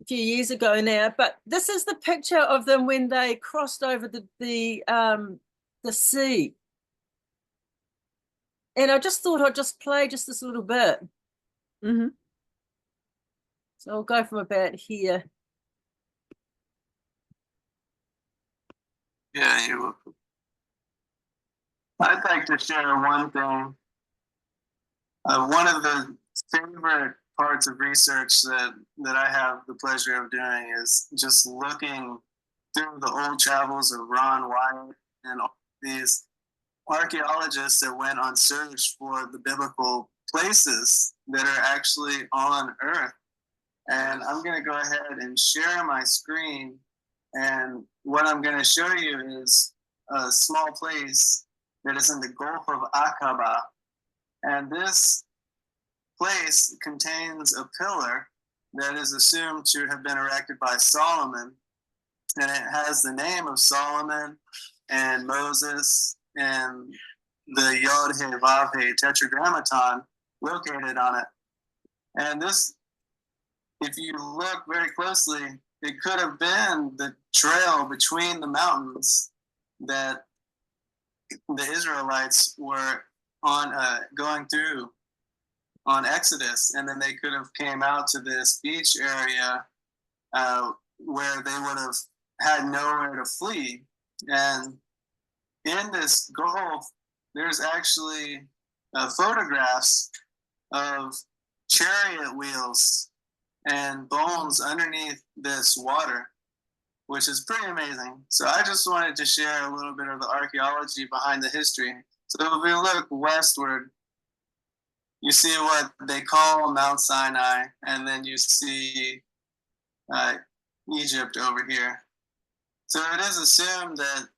a few years ago now. But this is the picture of them when they crossed over the sea. And I just thought I'd just play just this little bit. Mm-hmm. So I'll go from about here. Yeah, you're welcome. I'd like to share one thing. One of the favorite parts of research that I have the pleasure of doing is just looking through the old travels of Ron Wyatt and all these archaeologists that went on search for the biblical places that are actually on Earth. And I'm going to go ahead and share my screen. And what I'm going to show you is a small place that is in the Gulf of Aqaba. And this place contains a pillar that is assumed to have been erected by Solomon. And it has the name of Solomon and Moses and the Yod-He-Vav-He tetragrammaton located on it. And this, if you look very closely, it could have been the trail between the mountains that the Israelites were on going through on Exodus, and then they could have came out to this beach area where they would have had nowhere to flee. And in this gulf, there's actually photographs of chariot wheels and bones underneath this water. which is pretty amazing. So I just wanted to share a little bit of the archaeology behind the history. So if we look westward, you see what they call Mount Sinai, and then you see Egypt over here. So it is assumed that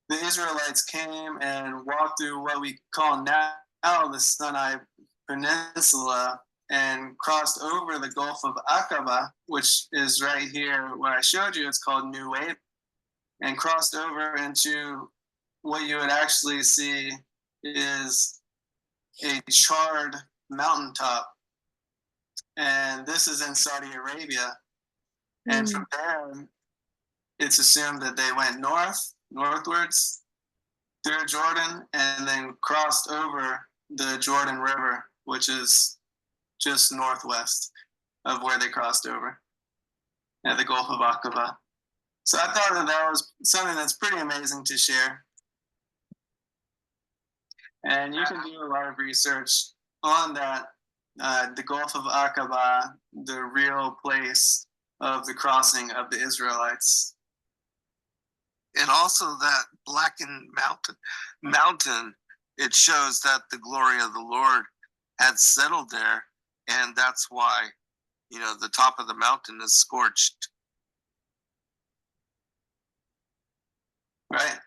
the Israelites came and walked through what we call now the Sinai Peninsula and crossed over the Gulf of Aqaba, which is right here where I showed you. It's called New Wave, and crossed over into what you would actually see is a charred mountaintop. And this is in Saudi Arabia. And from there, it's assumed that they went northwards through Jordan, and then crossed over the Jordan River, which is just northwest of where they crossed over at the Gulf of Aqaba. So I thought that was something that's pretty amazing to share. And you can do a lot of research on that, the Gulf of Aqaba, the real place of the crossing of the Israelites. And also that blackened mountain, it shows that the glory of the Lord had settled there, and that's why, the top of the mountain is scorched. Right.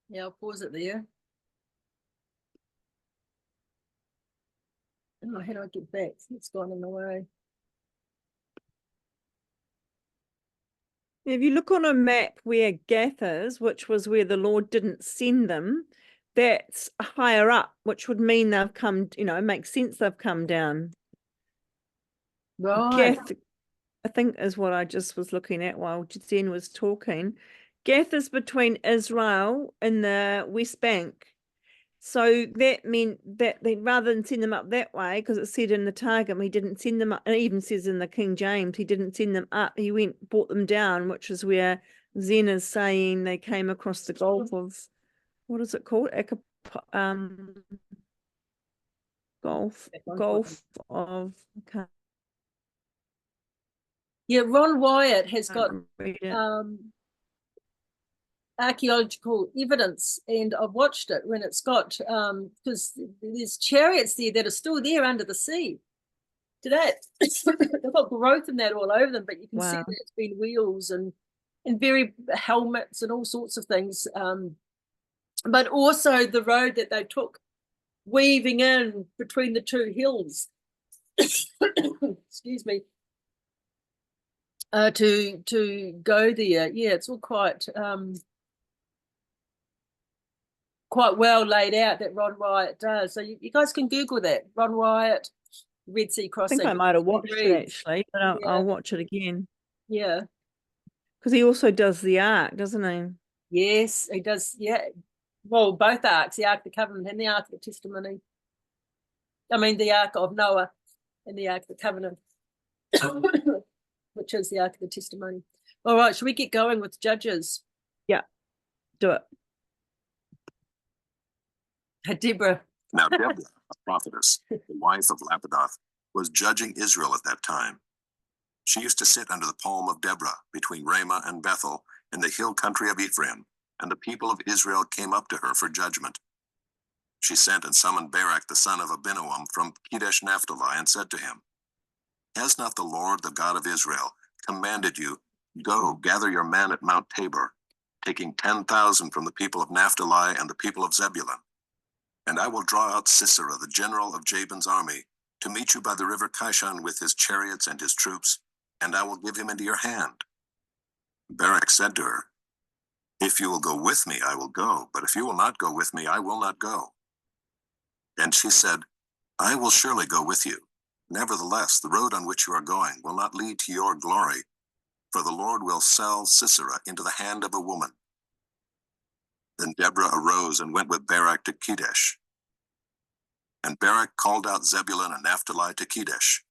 Yeah, I'll pause it there. Oh, how do I get back? It's gone in the way. If you look on a map where Gath is, which was where the Lord didn't send them, that's higher up, which would mean they've come, it makes sense they've come down. Right. Gath, I think, is what I just was looking at while Jen was talking. Gath is between Israel and the West Bank. So that meant that they, rather than send them up that way, because it said in the Targum, he didn't send them up, and it even says in the King James, he didn't send them up, he brought them down, which is where Zen is saying they came across the Gulf of, what is it called? Gulf of, Yeah, Ron Wyatt has got read it. archaeological evidence, and I've watched it when it's got because there's chariots there that are still there under the sea today. They've got growth in that all over them, but you can see Wow. that it's been wheels and very helmets and all sorts of things, but also the road that they took weaving in between the two hills excuse me, to go there. Yeah, it's all quite well laid out, that Ron Wyatt does. So you guys can Google that, Ron Wyatt, Red Sea I crossing. think I might have watched it Reads. actually, but I'll watch it again. Yeah. Because he also does the Ark, doesn't he? Yes, he does. Yeah. Well, both arks, the Ark of the Covenant and the Ark of the Testimony. I mean, the Ark of Noah and the Ark of the Covenant, which is the Ark of the Testimony. All right, should we get going with Judges? Yeah, do it. Deborah. Now Deborah, a prophetess, the wife of Lapidoth, was judging Israel at that time. She used to sit under the palm of Deborah between Ramah and Bethel in the hill country of Ephraim, and the people of Israel came up to her for judgment. She sent and summoned Barak the son of Abinoam from Kedesh Naphtali and said to him, "Has not the Lord, the God of Israel, commanded you, go gather your men at Mount Tabor, taking 10,000 from the people of Naphtali and the people of Zebulun? And I will draw out Sisera, the general of Jabin's army, to meet you by the river Kishon with his chariots and his troops, and I will give him into your hand." Barak said to her, "If you will go with me, I will go, but if you will not go with me, I will not go." And she said, "I will surely go with you. Nevertheless, the road on which you are going will not lead to your glory, for the Lord will sell Sisera into the hand of a woman." Then Deborah arose and went with Barak to Kedesh. And Barak called out Zebulun and Naphtali to Kedesh,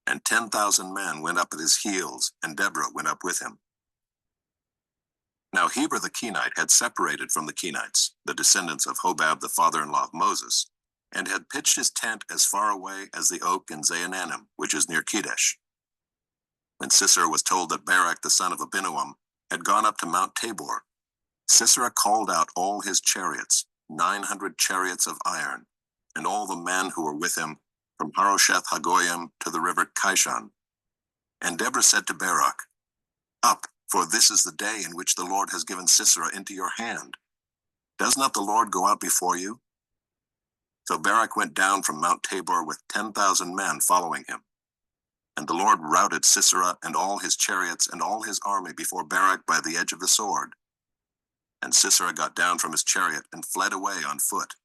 and 10,000 men went up at his heels, and Deborah went up with him. Now Heber the Kenite had separated from the Kenites, the descendants of Hobab the father-in-law of Moses, and had pitched his tent as far away as the oak in Zaanannim, which is near Kedesh. When Sisera was told that Barak the son of Abinoam had gone up to Mount Tabor, Sisera called out all his chariots, 900 chariots of iron, and all the men who were with him, from Harosheth Hagoyim to the river Kishon. And Deborah said to Barak, "Up, for this is the day in which the Lord has given Sisera into your hand. Does not the Lord go out before you?" So Barak went down from Mount Tabor with 10,000 men following him. And the Lord routed Sisera and all his chariots and all his army before Barak by the edge of the sword. And Sisera got down from his chariot and fled away on foot.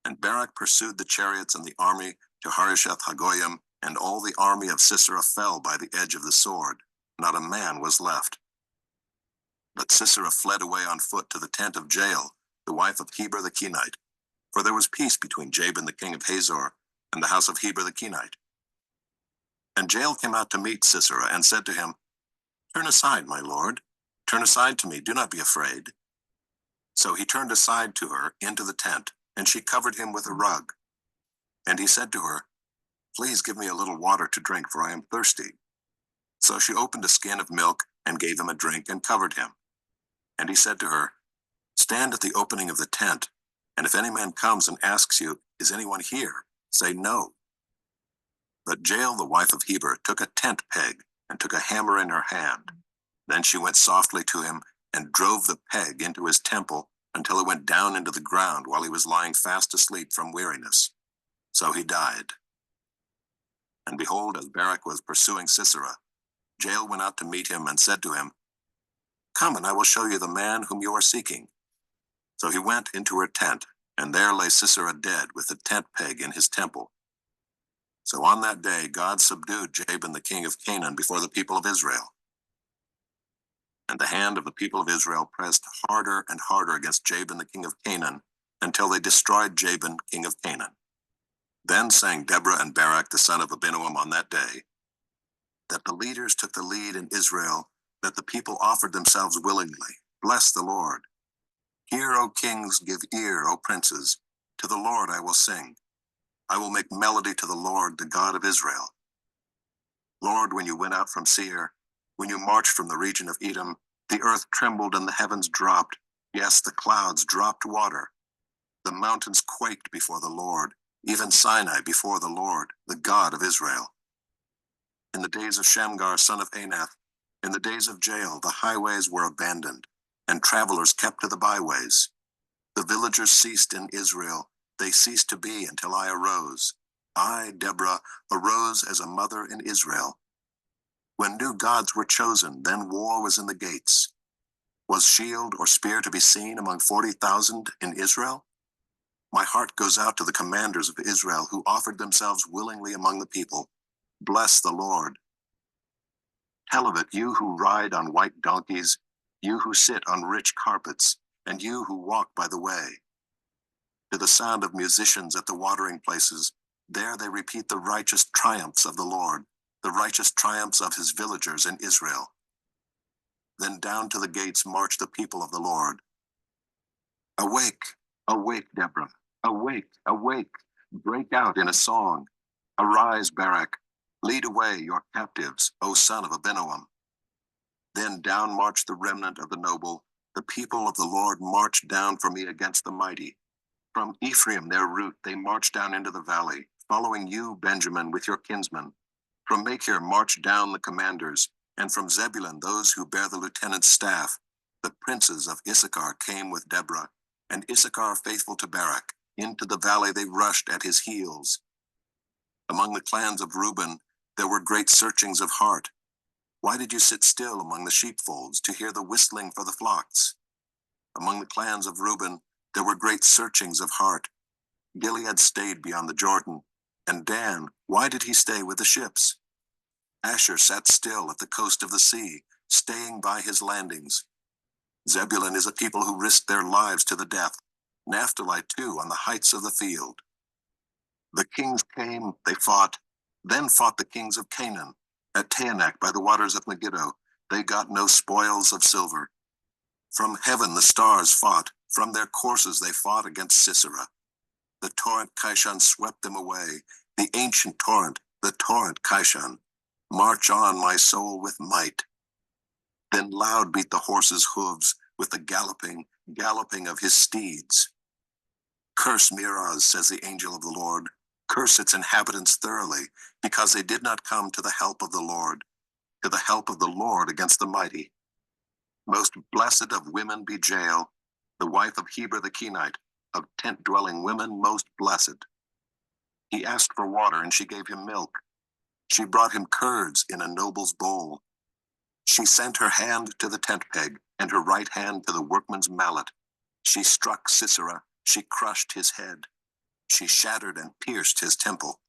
And Barak pursued the chariots and the army to Harosheth Hagoyim, and all the army of Sisera fell by the edge of the sword. Not a man was left. But Sisera fled away on foot to the tent of Jael, the wife of Heber the Kenite, for there was peace between Jabin the king of Hazor and the house of Heber the Kenite. And Jael came out to meet Sisera and said to him, "Turn aside, my lord. Turn aside to me. Do not be afraid." So he turned aside to her into the tent, and she covered him with a rug. And he said to her, "Please give me a little water to drink, for I am thirsty." So she opened a skin of milk and gave him a drink and covered him. And he said to her, "Stand at the opening of the tent, and if any man comes and asks you, 'Is anyone here?' say no." But Jael, the wife of Heber, took a tent peg and took a hammer in her hand. Then she went softly to him and drove the peg into his temple until it went down into the ground while he was lying fast asleep from weariness. So he died. And behold, as Barak was pursuing Sisera, Jael went out to meet him and said to him, "Come, and I will show you the man whom you are seeking." So he went into her tent, and there lay Sisera dead with the tent peg in his temple. So on that day God subdued Jabin the king of Canaan before the people of Israel. And the hand of the people of Israel pressed harder and harder against Jabin the king of Canaan, until they destroyed Jabin king of Canaan. Then sang Deborah and Barak the son of Abinoam on that day, that the leaders took the lead in Israel, that the people offered themselves willingly. Bless the Lord. Hear, O kings, give ear, O princes. To the Lord I will sing. I will make melody to the Lord, the God of Israel. Lord, when you went out from Seir, when you marched from the region of Edom, the earth trembled and the heavens dropped. Yes, the clouds dropped water. The mountains quaked before the Lord, even Sinai before the Lord, the God of Israel. In the days of Shamgar, son of Anath, in the days of Jael, the highways were abandoned, and travelers kept to the byways. The villagers ceased in Israel. They ceased to be until I arose. I, Deborah, arose as a mother in Israel. When new gods were chosen, then war was in the gates. Was shield or spear to be seen among 40,000 in Israel? My heart goes out to the commanders of Israel who offered themselves willingly among the people. Bless the Lord. Tell of it, you who ride on white donkeys, you who sit on rich carpets, and you who walk by the way. To the sound of musicians at the watering places, there they repeat the righteous triumphs of the Lord, the righteous triumphs of his villagers in Israel. Then down to the gates march the people of the Lord. Awake, awake, Deborah, awake, awake, break out in a song. Arise, Barak, lead away your captives, O son of Abinoam. Then down marched the remnant of the noble, the people of the Lord marched down for me against the mighty. From Ephraim, their root, they marched down into the valley, following you, Benjamin, with your kinsmen. From Machir marched down the commanders, and from Zebulun those who bear the lieutenant's staff. The princes of Issachar came with Deborah, and Issachar faithful to Barak. Into the valley they rushed at his heels. Among the clans of Reuben, there were great searchings of heart. Why did you sit still among the sheepfolds to hear the whistling for the flocks? Among the clans of Reuben, there were great searchings of heart. Gilead stayed beyond the Jordan, and Dan, why did he stay with the ships? Asher sat still at the coast of the sea, staying by his landings. Zebulun is a people who risked their lives to the death. Naphtali too on the heights of the field. The kings came, they fought. Then fought the kings of Canaan. At Taanach by the waters of Megiddo, they got no spoils of silver. From heaven the stars fought. From their courses they fought against Sisera. The torrent Kishon swept them away. The ancient torrent, the torrent Kishon. March on, my soul, with might. Then loud beat the horse's hooves with the galloping of his steeds. Curse Miraz, says the angel of the Lord. Curse its inhabitants thoroughly, because they did not come to the help of the Lord against the mighty. Most blessed of women be Jael, the wife of Heber the Kenite, of tent-dwelling women most blessed. He asked for water, and she gave him milk. She brought him curds in a noble's bowl. She sent her hand to the tent peg, and her right hand to the workman's mallet. She struck Sisera, she crushed his head. She shattered and pierced his temple.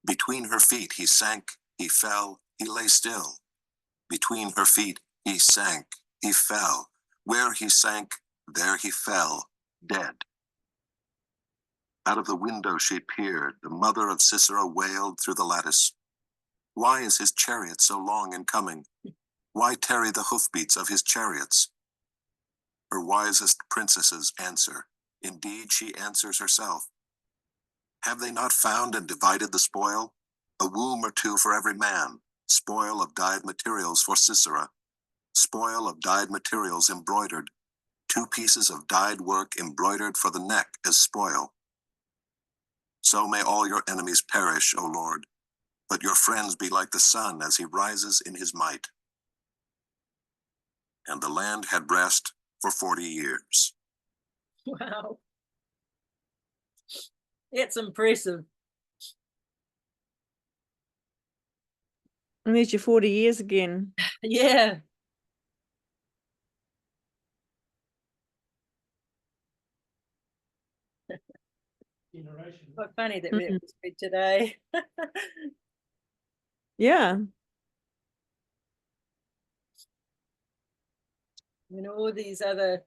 Between her feet he sank, he fell, he lay still. Between her feet he sank, he fell. Where he sank, there he fell, dead. Out of the window she peered. The mother of Sisera wailed through the lattice. Why is his chariot so long in coming? Why tarry the hoofbeats of his chariots? Her wisest princesses answer. Indeed, she answers herself. Have they not found and divided the spoil? A womb or two for every man. Spoil of dyed materials for Sisera. Spoil of dyed materials embroidered. 2 pieces of dyed work embroidered for the neck as spoil. So may all your enemies perish, O Lord, but your friends be like the sun as he rises in his might. And the land had rest for 40 years. Wow. It's impressive. And there's your 40 years again. Yeah. Generation. Quite funny that it was read today. Yeah. All these other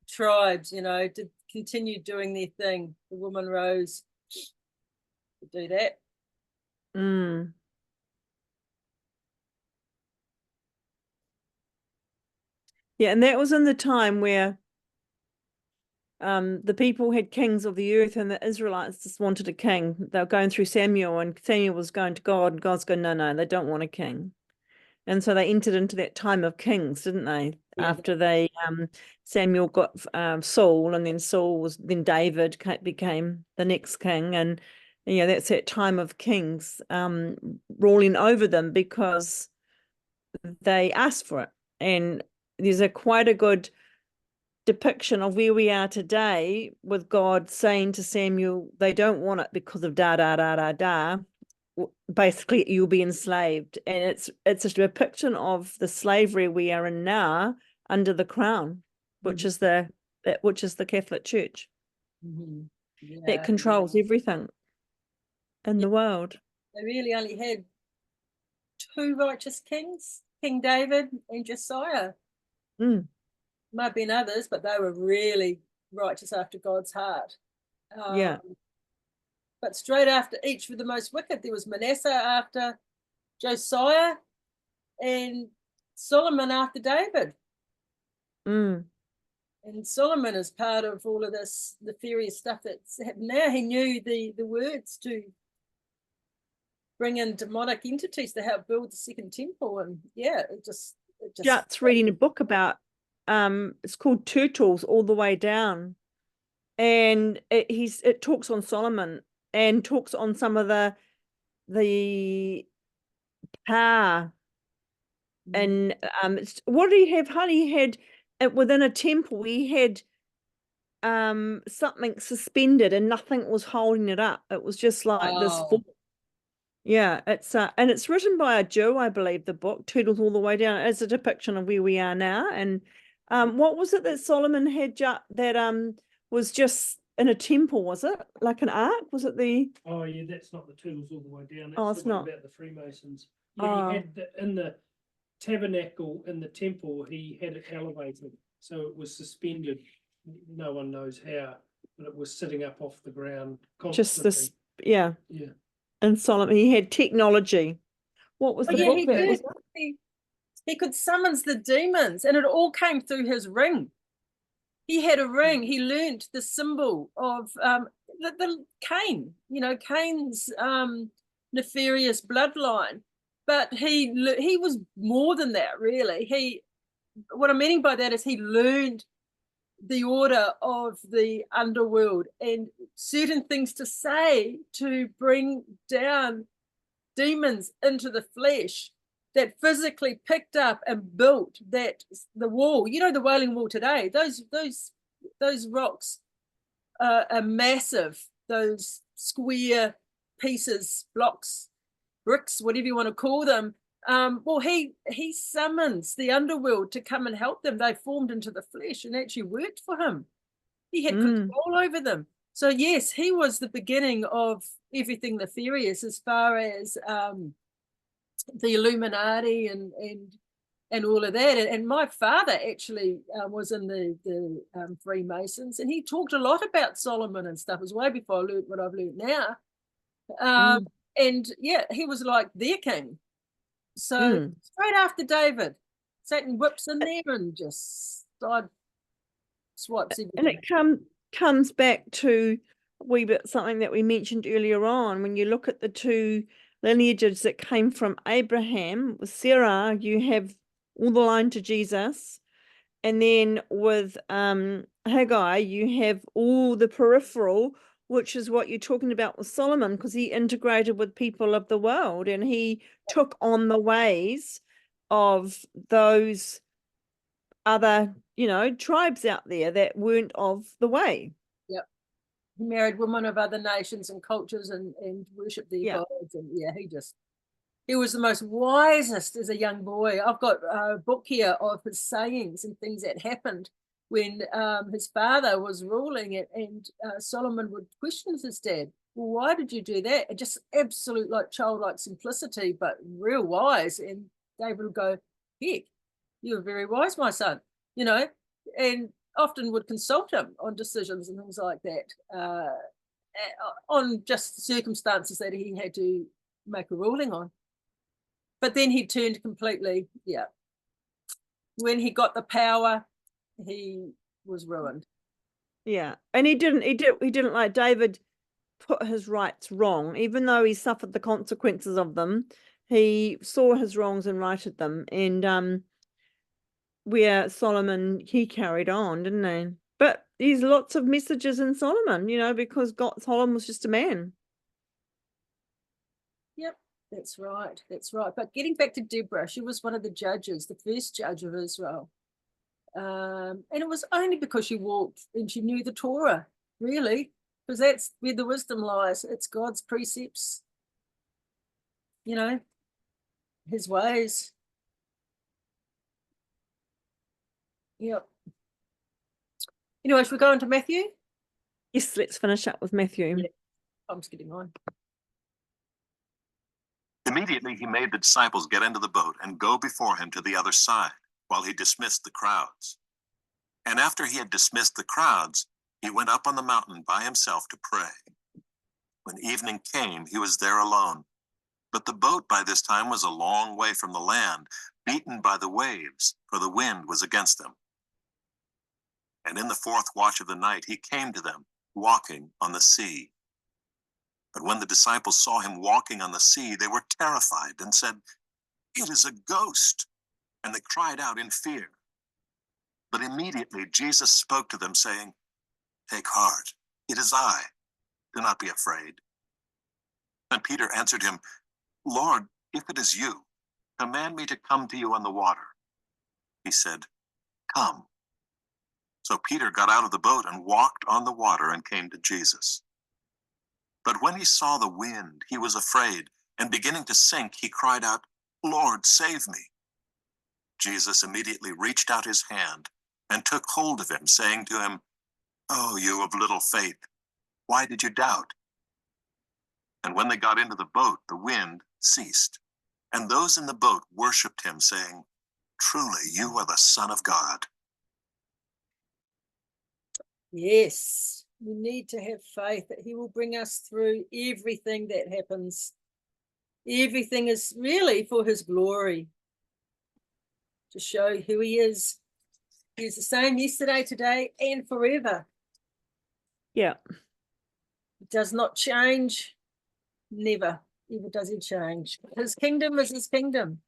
tribes, did continue doing their thing. The woman rose to do that. Mm. Yeah, and that was in the time where the people had kings of the earth, and the Israelites just wanted a king. They were going through Samuel, and Samuel was going to God, and God's going, no, they don't want a king. And so they entered into that time of kings, didn't they? Yeah. After they Samuel got Saul, and then David became the next king, and that's that time of kings ruling over them because they asked for it. And there's quite a good depiction of where we are today, with God saying to Samuel, they don't want it because of da da da da da. Basically, you'll be enslaved, and it's a depiction of the slavery we are in now under the crown, which is the Catholic Church that controls everything in the world. They really only had 2 righteous kings, King David and Josiah. Might have been others, but they were really righteous after God's heart. Yeah. But straight after each were the most wicked. There was Manasseh after Josiah, and Solomon after David. And Solomon is part of all of this nefarious stuff that's happened now. He knew the words to bring in demonic entities to help build the second temple. And it just Just reading a book about it's called Turtles All the Way Down, and it talks on Solomon and talks on some of the power. And what did he have? Honey, he had within a temple, he had something suspended, and nothing was holding it up. It was just like this. Yeah, it's and it's written by a Jew, I believe. The book Turtles All the Way Down. It's a depiction of where we are now. And what was it that Solomon had that was just in a temple? Was it like an ark? Was it the? Oh yeah, that's not the Turtles All the Way Down. That's It's not about the Freemasons. Yeah, he had in the tabernacle in the temple, he had it elevated, so it was suspended. No one knows how, but it was sitting up off the ground constantly. Just this, yeah. And Solomon, he had technology. What was the book? He could summons the demons, and it all came through his ring. He had a ring. He learnt the symbol of the Cain, Cain's nefarious bloodline. But he was more than that, really. What I'm meaning by that is he learned the order of the underworld and certain things to say to bring down demons into the flesh that physically picked up and built the wall. The Wailing Wall today, those rocks are massive, those square pieces, blocks, bricks, whatever you want to call them. Well, he summons the underworld to come and help them. They formed into the flesh and actually worked for him. He had control over them. So yes, he was the beginning of everything nefarious as far as the Illuminati and all of that. And my father actually was in the Freemasons, and he talked a lot about Solomon and stuff. It was way before I learned what I've learned now. And yeah, he was like their king. So straight after David, Satan whips in there and just side swipes everything. And it comes back to a wee bit something that we mentioned earlier on. When you look at the two lineages that came from Abraham, with Sarah, you have all the line to Jesus. And then with Haggai, you have all the peripheral, which is what you're talking about with Solomon, because he integrated with people of the world and he took on the ways of those other, tribes out there that weren't of the way. Yep. He married women of other nations and cultures and worshipped their gods. And yeah, he was the most wisest as a young boy. I've got a book here of his sayings and things that happened when his father was ruling it, and Solomon would question his dad. Well, why did you do that? And just absolute childlike simplicity, but real wise. And David would go, heck, you're very wise, my son, and often would consult him on decisions and things like that, on just circumstances that he had to make a ruling on. But then he turned completely, when he got the power, he was ruined. Yeah, and he didn't like David put his rights wrong, even though he suffered the consequences of them. He saw his wrongs and righted them, and where Solomon, he carried on, didn't he? But there's lots of messages in Solomon, because Solomon was just a man. Yep, that's right. But getting back to Deborah, she was one of the judges, the first judge of Israel. And it was only because she walked and she knew the Torah, really, because that's where the wisdom lies. It's God's precepts, his ways. Yep. Anyway, should we go into Matthew? Yes, let's finish up with Matthew. Yeah, I'm just getting on. Immediately he made the disciples get into the boat and go before him to the other side, while he dismissed the crowds. And after he had dismissed the crowds, he went up on the mountain by himself to pray. When evening came, he was there alone. But the boat by this time was a long way from the land, beaten by the waves, for the wind was against them. And in the fourth watch of the night he came to them, walking on the sea. But when the disciples saw him walking on the sea, they were terrified and said, "It is a ghost," and they cried out in fear. But immediately Jesus spoke to them, saying, "Take heart, it is I. Do not be afraid." And Peter answered him, "Lord, if it is you, command me to come to you on the water." He said, "Come." So Peter got out of the boat and walked on the water and came to Jesus. But when he saw the wind, he was afraid, and beginning to sink, he cried out, "Lord, save me." Jesus immediately reached out his hand and took hold of him, saying to him, "Oh, you of little faith, why did you doubt?" And when they got into the boat, the wind ceased, and those in the boat worshipped him, saying, "Truly, you are the Son of God." Yes, we need to have faith that he will bring us through everything that happens. Everything is really for his glory, to show who he is. He's the same yesterday, today, and forever. Yeah. does not change. Never, ever does he change. His kingdom is his kingdom.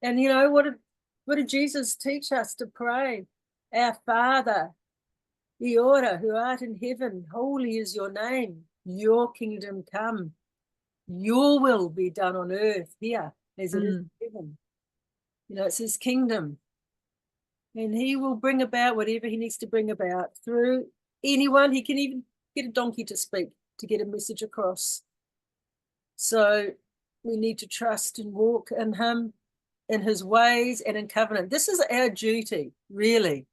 And you know, what did Jesus teach us to pray? Our Father, Iora, who art in heaven, holy is your name. Your kingdom come. Your will be done on earth here as it is in heaven. You know, it's his kingdom. And he will bring about whatever he needs to bring about through anyone. He can even get a donkey to speak, to get a message across. So we need to trust and walk in him, in his ways and in covenant. This is our duty, really.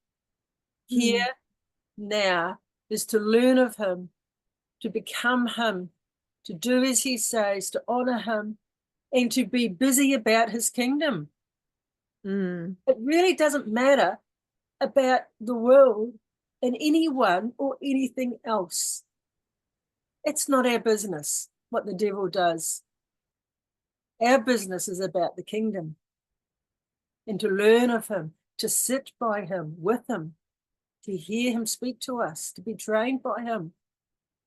Here, now, is to learn of him, to become him, to do as he says, to honor him, and to be busy about his kingdom. It really doesn't matter about the world and anyone or anything else. It's not our business what the devil does. Our business is about the kingdom and to learn of him, to sit by him, with him, to hear him speak to us, to be trained by him,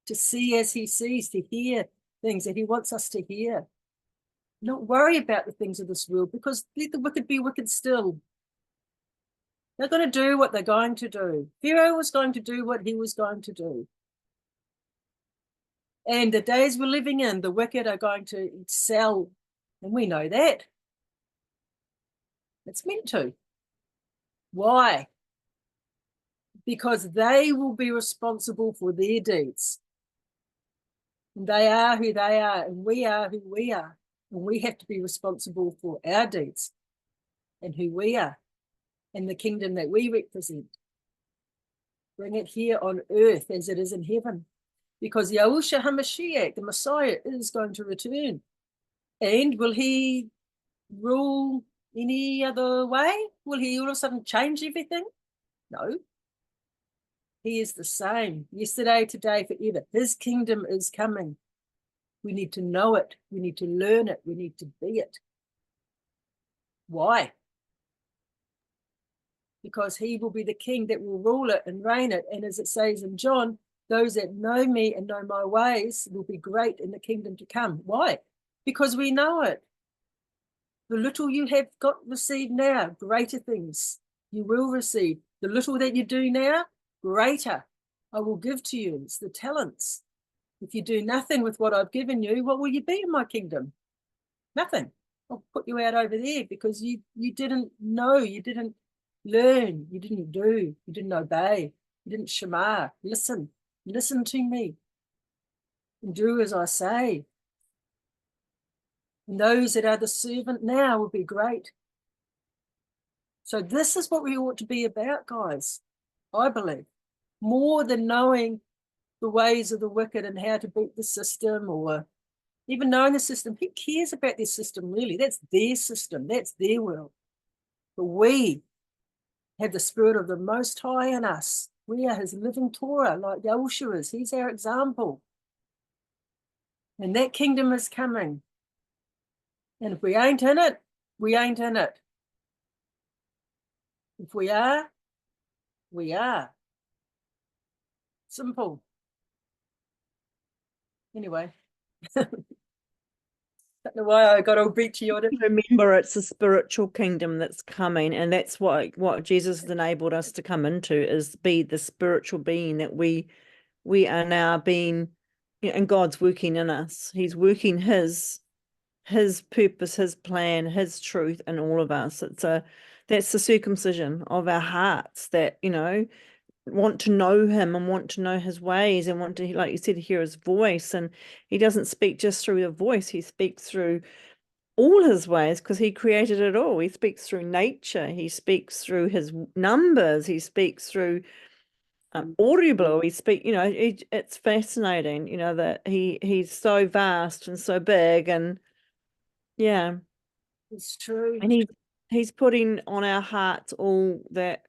to see as he sees, to hear things that he wants us to hear. Not worry about the things of this world, because let the wicked be wicked still. They're going to do what they're going to do. Pharaoh was going to do what he was going to do. And the days we're living in, the wicked are going to excel. And we know that. It's meant to. Why? Because they will be responsible for their deeds. And they are who they are, and we are who we are. And we have to be responsible for our deeds and who we are and the kingdom that we represent. Bring it here on earth as it is in heaven. Because Yahushua HaMashiach, the Messiah, is going to return. And will he rule any other way? Will he all of a sudden change everything? No. He is the same yesterday, today, forever. His kingdom is coming. We need to know it. We need to learn it. We need to be it. Why? Because he will be the king that will rule it and reign it. And as it says in John, those that know me and know my ways will be great in the kingdom to come. Why? Because we know it. The little you have got received now, greater things you will receive. The little that you do now, greater I will give to you. It's the talents. If you do nothing with what I've given you, what will you be in my kingdom? Nothing. I'll put you out over there because you didn't know, you didn't learn, you didn't do, you didn't obey, you didn't shema. Listen to me and do as I say. And those that are the servant now will be great. So this is what we ought to be about, guys, I believe. More than knowing the ways of the wicked and how to beat the system, or even knowing the system. Who cares about their system, really? That's their system. That's their world. But we have the Spirit of the Most High in us. We are his living Torah, like Yahushua is. He's our example. And that kingdom is coming. And if we ain't in it, we ain't in it. If we are, we are. Simple. Anyway. Don't know why I got all beachy on it. Remember, it's a spiritual kingdom that's coming, and that's what Jesus has enabled us to come into, is be the spiritual being that we are now being, and God's working in us. He's working his purpose, his plan, his truth in all of us. That's the circumcision of our hearts that, want to know him and want to know his ways and want to, like you said, hear his voice. And he doesn't speak just through the voice. He speaks through all his ways because he created it all. He speaks through nature. He speaks through his numbers. He speaks through audible. It's fascinating, that he's so vast and so big, and yeah, It's true. and he's putting on our hearts all that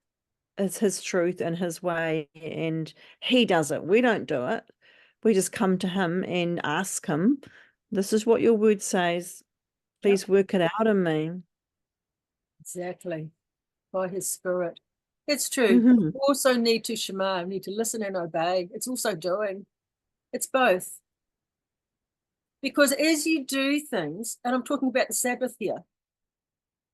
is his truth and his way, and he does it. We don't do it. We just come to him and ask him, this is what your word says. Please work it out in me. Exactly. By his Spirit. It's true. Mm-hmm. We also need to shema, we need to listen and obey. It's also doing. It's both. Because as you do things, and I'm talking about the Sabbath here,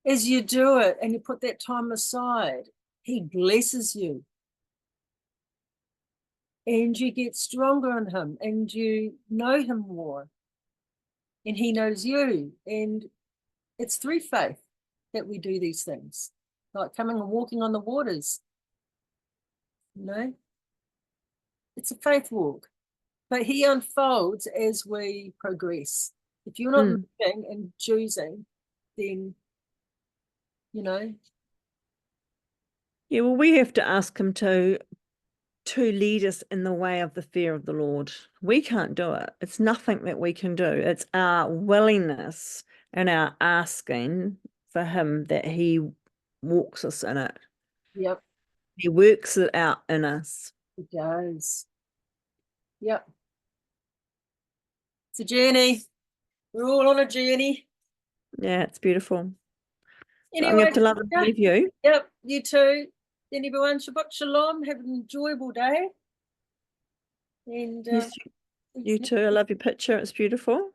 as you do it and you put that time aside, he blesses you. And you get stronger in him and you know him more. And he knows you. And it's through faith that we do these things, like coming and walking on the waters. You know, it's a faith walk, but he unfolds as we progress. If you're not moving and choosing, then, you know. Yeah, well, we have to ask him to lead us in the way of the fear of the Lord. We can't do it. It's nothing that we can do. It's our willingness and our asking for him that he walks us in it. Yep. He works it out in us. He does. Yep. It's a journey. We're all on a journey. Yeah, it's beautiful. Anyway, I'm going to love and leave you. Yep, you too. Then everyone, Shabbat Shalom. Have an enjoyable day. And Yes, you too. I love your picture. It's beautiful.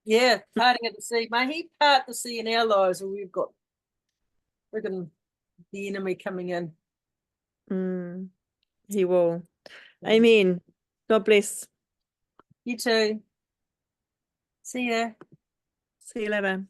yeah, parting at the sea. May he part the sea in our lives, or we've got friggin' the enemy coming in. He will. Amen. God bless. You too. See ya. See you later.